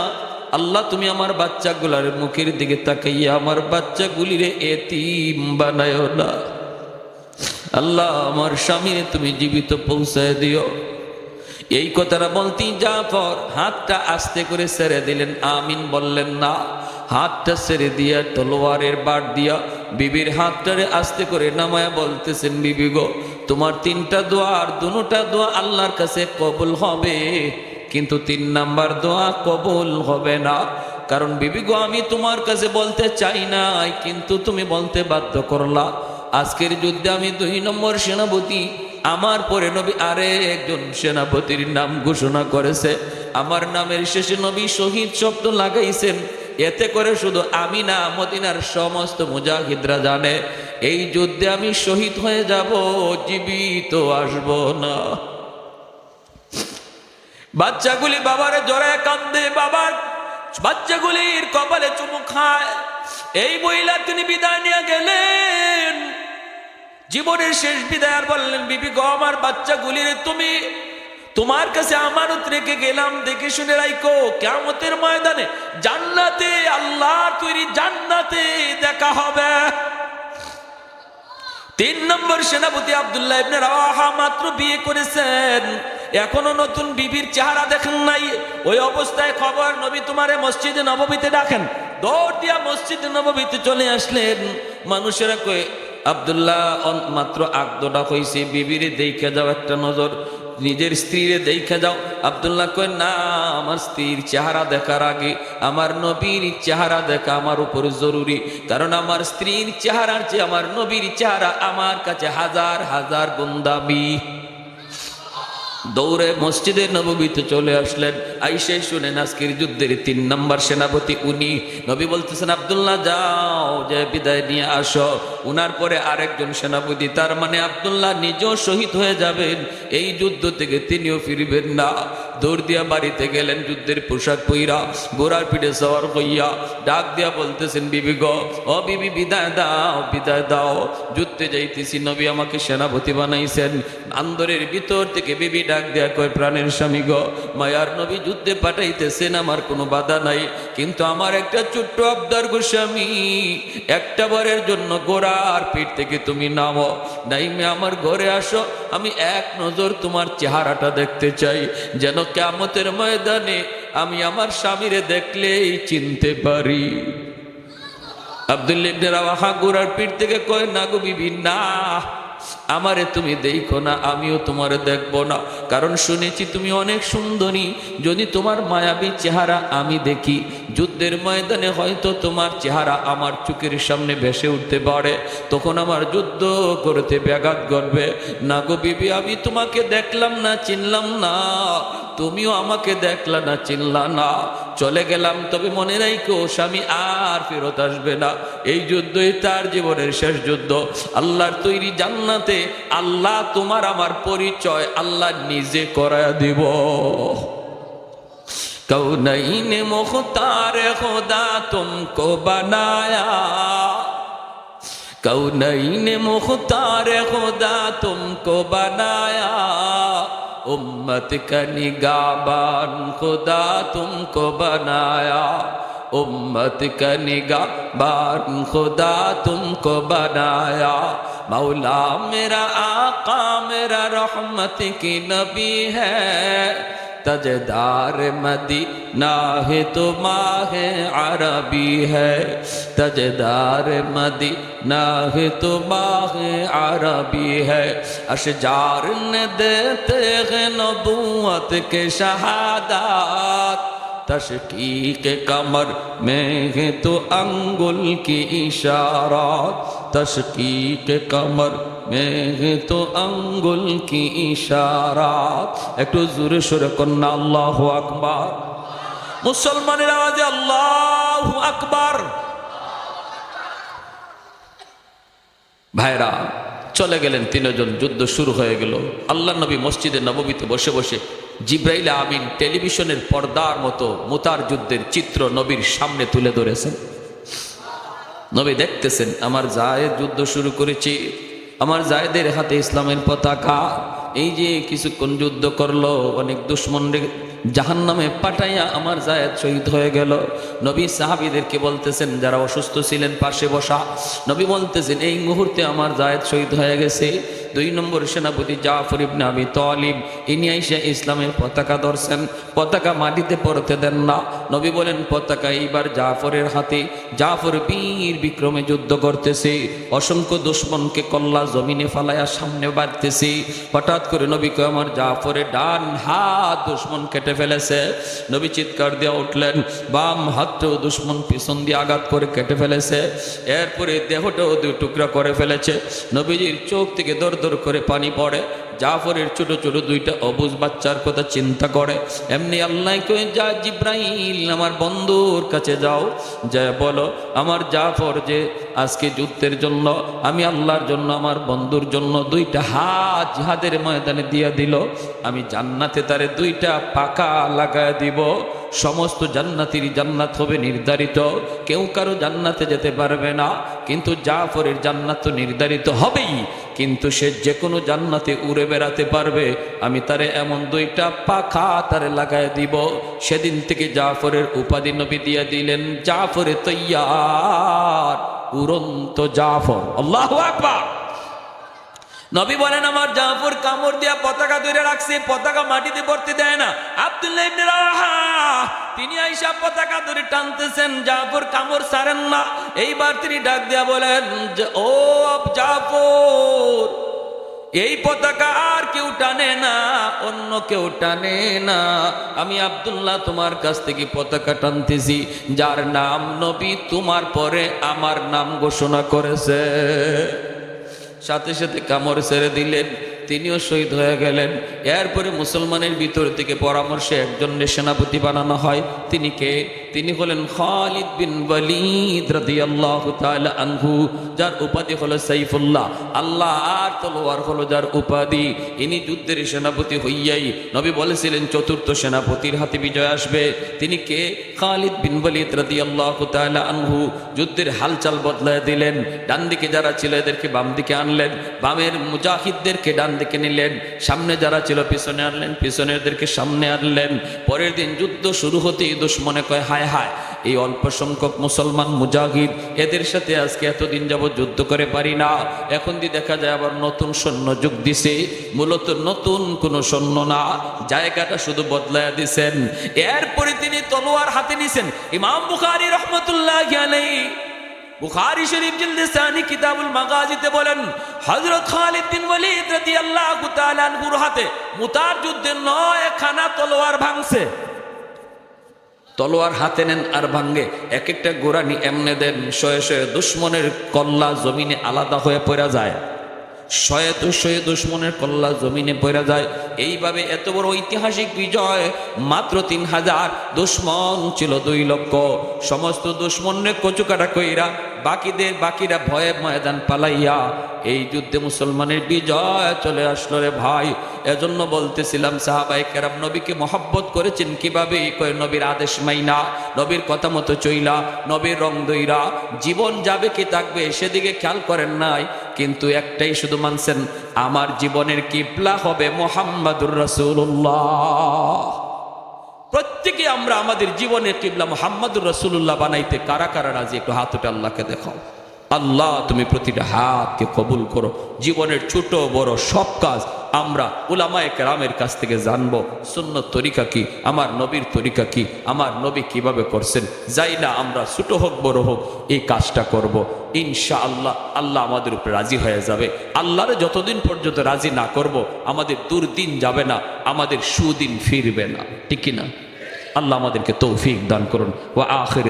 আল্লাহ তুমি আমার বাচ্চাগুলার মুখের দিকে তাকাইয়া আমার বাচ্চাগুলিরে এতিম বানায়ো না। আল্লাহ আমার স্বামীরে তুমি জীবিত পৌঁছায় দিও। এই কথাটা বলতেই জাফর হাতটা আস্তে করে ছেড়ে দিলেন, আমিন বললেন না। হাতটা ছেড়ে দিয়া তলোয়ারের বাট দিয়া বিবির হাতটারে আস্তে করে নামায়া বলতেছেন, বিবি গো তোমার তিনটা দোয়া আর দুটা দোয়া আল্লাহর কাছে কবুল হবে, কিন্তু তিন নাম্বার দোয়া কবুল হবে না। কারণ বিবি গো আমি তোমার কাছে বলতে চাই নাই, কিন্তু তুমি বলতে বাধ্য করলা। আজকের যুদ্ধে আমি 2 নম্বর সেনাপতি, আমার পরে নবী আরে একজন সেনাপতির নাম ঘোষণা করেছে, আমার নামের শেষে নবী শহীদ শব্দ লাগাইছেন। এতে করে শুধু আমি না, মদিনার সমস্ত মুজাহিদরা জানে এই যুদ্ধে আমি শহীদ হয়ে যাব, জীবিত আসব না। বাচ্চাগুলি বাবারে জড়ায় কান্দে, বাবার বাচ্চাগুলির কপালে চুমু খায়। এই মহিলা তিনি বিদায় নিয়ে গেলেন, জীবনের শেষ বিদায়। আর বললেন, বিবি গো আমার বাচ্চাগুলিরে তুমি তোমার কাছে আমানত রেখে গেলাম, দেখে শুনে রাখো, কিয়ামতের ময়দানে জান্নাতে, আল্লাহর তৈরি জান্নাতে দেখা হবে। 3 নম্বর সেনাপতি আব্দুল্লাহ ইবনে রাওয়াহা মাত্র বিয়ে করেছেন, এখনো নতুন বিবির চেহারা দেখেন নাই। ওই অবস্থায় খবর, নবী তোমারে মসজিদে নববীতে ডাকেন। দৌড় দিয়া মসজিদে নববীতে চলে আসলেন। মানুষেরা কই, আব্দুল্লাহ মাত্র আগদোটা হইছে, বিবিরে দেখে যাও একটা নজর, নিজের স্ত্রীরে দেখে যাও। আব্দুল্লাহ কয়, না আমার স্ত্রীর চেহারা দেখার আগে আমার নবীর চেহারা দেখা আমার উপর জরুরি, কারণ আমার স্ত্রীর চেহারার চেয়ে আমার নবীর চেহারা আমার কাছে হাজার হাজার গুণ দামি। দৌড়ে মসজিদে নববীতে চলে আসলেন। আইসে শুনেন আজকের যুদ্ধের 3 নম্বর সেনাপতি উনি। নবী বলতেছেন, আব্দুল্লাহ যাও, যে বিদায় নিয়ে আসো। উনার পরে আরেকজন সেনাপতি, তার মানে আব্দুল্লাহ নিজেও শহীদ হয়ে যাবেন, এই যুদ্ধ থেকে তিনিও ফিরবেন না। দৌড় দিয়া বাড়িতে গেলেন, যুদ্ধের পোশাক পইরা, গোড়ার পিঠে সওয়ার হইয়া ডাক দিয়া বলতেছেন, বিবি গো, ও বিবি বিদায় দাও, বিদায় দাও, যুদ্ধে যাইতেছি, নবী আমাকে সেনাপতি বানাইছেন। আন্দরের ভিতর থেকে বিবি ডাক দেয়া কয়, প্রাণের স্বামী গো, মায়ার নবী যুদ্ধে পাঠাইতেছেন, আমার কোনো বাধা নাই, কিন্তু আমার একটা ছোট্ট আবদার গো স্বামী, একটা বারের জন্য গোড়ার পিঠ থেকে তুমি নামো, নাইমে আমার ঘরে আসো, আমি এক নজর তোমার চেহারাটা দেখতে চাই, যেন কিয়ামতের ময়দানে আমি আমার স্বামীরে দেখলেই চিনতে পারি। আব্দুল্লাহ ইবনে রাওয়াহা গোড়ার পিঠ থেকে কয়, না গো বিবি না, আমারে তুমি দেখো না, আমিও তোমারে দেখবো না, কারণ শুনেছি তুমি অনেক সুন্দরী, যদি তোমার মায়াবী চেহারা আমি দেখি, যুদ্ধের ময়দানে হয়তো তোমার চেহারা আমার চোখের সামনে ভেসে উঠতে পারে, তখন আমার যুদ্ধ করতে ব্যাঘাত ঘটবে। না গো বিবি, আমি তোমাকে দেখলাম না, চিনলাম না, তুমিও আমাকে দেখলা না, চিনলা না, চলে গেলাম, তবে মনে রাখো স্বামী আর ফেরত আসবে না। এই যুদ্ধই তার জীবনের শেষ যুদ্ধ। আল্লাহর তৈরি জান্নাতে আল্লাহ তোমার আমার পরিচয় আল্লাহ নিজে করায়া দিব। কৌনৈন মুখতার খুদা তুমকো বানায়া, কৌনৈন মুখতার খুদা তুমকো বানায়া, उम्मत का निगाहबान खुदा तुमको बनाया, उम्मत का निगाहबान खुदा तुमको बनाया, मौला मेरा आका मेरा रहमत की नबी है, तजदार मदीना है तो माह अरबी है, तजदार मदीना है तो माह अरबी है, अशजार ने देते हैं नबूवत के शहादत, तशकीक कमर में है तो अंगुल की इशारात, तशकीक कमर में है तो अंगुल की इशारात। एक जोरे सोरे कन्ना अल्लाहु আকবার। मुसलमानेर आवाजे अल्लाहु আকবার। भाईरा चले गेलेन तीनজন, যুদ্ধ শুরু হয়ে গেল। আল্লাহ নবী মসজিদে নববীতে বসে বসে জিব্রাইল আমিন টেলিভিশনের পর্দার মতো মুতার যুদ্ধের চিত্র নবীর সামনে তুলে ধরেছেন। নবী দেখতেছেন আমার জায়েদ যুদ্ধ শুরু করেছে, আমার জায়েদের হাতে ইসলামের পতাকা। এই যে কিছুক্ষণ যুদ্ধ করলো, অনেক দুশমনদের জাহান্নামে পাঠাইয়া আমার জায়েদ শহীদ হয়ে গেল। নবী সাহাবীদেরকে বলতেছেন, যারা অসুস্থ ছিলেন পাশে বসা, নবী বলতেছেন এই মুহূর্তে আমার জায়েদ শহীদ হয়ে গেছে। 2 নম্বর সেনাপতি জাফর ইবনে আবি তালিব, ইনি আইসা ইসলামের পতাকা ধরছেন, পতাকা মাটিতে পড়তে দেন না। নবী বলেন পতাকা এইবার জাফরের হাতে। জাফর বীর বিক্রমে যুদ্ধ করতেছে, অসংখ্য দুশমনকে কল্লা জমিনে ফালাইয়া সামনে বাড়তেছে। হঠাৎ করে নবী কয় আমার জাফরের ডান হাত দুশমন কেটে ফেলেছে। নবী চিৎকার দিয়ে উঠলেন, বাম হাতটাও দুশমন পিছন দিয়ে আঘাত করে কেটে ফেলেছে। এরপরে দেহটাও 2 টুকরা করে ফেলেছে। নবীজির চোখ থেকে দর দর করে পানি পড়ে। জাফরের ছোট ছোট 2টা অবুজ বাচ্চার কথা চিন্তা করে। এমনি আল্লাহ কয়ে, যা জিব্রাইল আমার বন্ধুর কাছে যাও, যা বলো আমার জাফর যে আজকে যুদ্ধের জন্য আমি আল্লাহর জন্য আমার বন্ধুর জন্য 2টা হাত জিহাদের ময়দানে দিয়ে দিল, আমি জান্নাতে তারে 2টা পাকা লাগায় দিব। সমস্ত জান্নাতির জান্নাত হবে নির্ধারিত, কেউ কারো জান্নাতে যেতে পারবে না, কিন্তু জাফরের জান্নাত তো নির্ধারিত হবেই, কিন্তু সে যে কোনো জান্নাতে উড়ে বেড়াতে পারবে। আমি তারে এমন 2টা পাখা তারে লাগায় দিব। সেদিন থেকে জাফরের উপাধি নবী দিয়ে দিলেন জাফরে তৈয়ার, উড়ন্ত জাফর। আল্লাহু আকবার। নবী বলেন আমার জাফর কামড় দিয়া পতাকা ধরে রাখছে, পতাকা মাটিতে পড়তে দেয় না। আব্দুল্লাহ ইবনে রাওয়াহা তিনি আয়েশা পতাকা ধরে টানতেছেন, জাফর কামড় ছাড়েন না। এইবার তিনি ডাক দিয়া বলেন, ও জাফর, এই পতাকা আর কেউ টানে না, অন্য কেউ টানে না। আমি আব্দুল্লাহ তোমার কাছ থেকে পতাকা টানতেছি, যার নাম নবী তোমার পরে আমার নাম ঘোষণা করেছে। সাথে সাথে কামড় ছেড়ে দিলেন, তিনিও শহীদ হয়ে গেলেন। এরপরে মুসলমানের ভিতর থেকে পরামর্শে একজনের সেনাপতি বানানো হয়। তিনি কে? তিনি হলেন খালিদ বিন ওয়ালিদ রাদিয়াল্লাহু তাআলা আনহু, যার উপাধি হলো সাইফুল্লাহ, আল্লাহ আর তলোয়ার হলো যার উপাধি। ইনি যুদ্ধের সেনাপতি হইয়াই নবী বলেছিলেন 4র্থ সেনাপতির হাতে বিজয় আসবে। তিনি কে? খালিদ বিন ওয়ালিদ রাদিয়াল্লাহু তাআলা আনহু। যুদ্ধের হালচাল বদলায় দিলেন, ডান দিকে যারা ছিল এদেরকে বাম দিকে আনলেন, বামের মুজাহিদদেরকে ডান দিকে নিলেন, সামনে যারা ছিল পিছনে আনলেন, পিছনেরদেরকে সামনে আনলেন। পরের দিন যুদ্ধ শুরু হতেই দুশমনে কয়, হায় হায়, এই অল্প সংখ্যক মুসলমান মুজাহিদ, এদের সাথে আজকে এতদিন যাবত যুদ্ধ করে পারি না। এখন দিয়ে দেখা যায় আবার নতুন সৈন্য যোগ দিছে। মূলত নতুন কোন সৈন্য না, জায়গাটা শুধু বদলায়া দিছেন। এরপরে তিনি তলোয়ার হাতে নিছেন। ইমাম বুখারী রাহমাতুল্লাহি আলাইহি বুখারী শরীফ জিলদে সানি কিতাবুল মাগাজিতে বলেন, হযরত খালিদ বিন ওয়ালিদ রাদিয়াল্লাহু তাআলা আনহুর হাতে মুতার যুদ্ধে 9খানা তলোয়ার ভাঙছে। তলোয়ার হাতে নেন আর ভাঙ্গে, এক একটা গোরানি এমনে দেন, শয়ে শয়ে দুশমনের কল্লা জমিনে আলাদা হয়ে পড়া যায়। শয়ে দুশমনের কল্লা জমিনে পড়া যায়। এইভাবে এত বড় ঐতিহাসিক বিজয়। মাত্র 3000, দুশমন ছিল 2 লক্ষ। সমস্ত দুশমনের কচুকাটা কইরা বাকিরা ভয়ে ময়দান পালাইয়া এই যুদ্ধে মুসলমানের বিজয় চলে আসলো রে ভাই। এজন্য বলতেছিলাম সাহাবায়ে কেরাম নবীকে মহব্বত করেছেন কিভাবে? কয় নবীর আদেশ মাইনা, নবীর কথা মতো চইলা, নবীর রং দইরা। জীবন যাবে কি থাকবে সেদিকে খেয়াল করেন নাই, কিন্তু একটাই শুধু মানছেন, আমার জীবনের কিবলা হবে মুহাম্মাদুর রাসূলুল্লাহ। প্রত্যেকে আমরা আমাদের জীবনের কিবলা মুহাম্মাদুর রাসূলুল্লাহ বানাইতে কারা কারা রাজি? একটু হাত উঠে আল্লাহকে দেখাও। আল্লাহ তুমি প্রতিটা হাতকে কবুল করো। জীবনের ছোট বড় সব কাজ আমরা উলামায়ে কেরামের কাছ থেকে জানবো। সুন্নত তরিকা কি, আমার নবীর তরিকা কি, আমার নবী কিভাবে করছেন, যাই না আমরা ছোট হোক বড় হোক এই কাজটা করব। ইনশাআল্লাহ আল্লাহ আমাদের উপরে রাজি হয়ে যাবে। আল্লাহরে যতদিন পর্যন্ত রাজি না করব আমাদের দুর্দিন যাবে না, আমাদের সুদিন ফিরবে না, ঠিক কিনা? আল্লাহ আমাদেরকে তৌফিক দান করুন। ওয়া আখির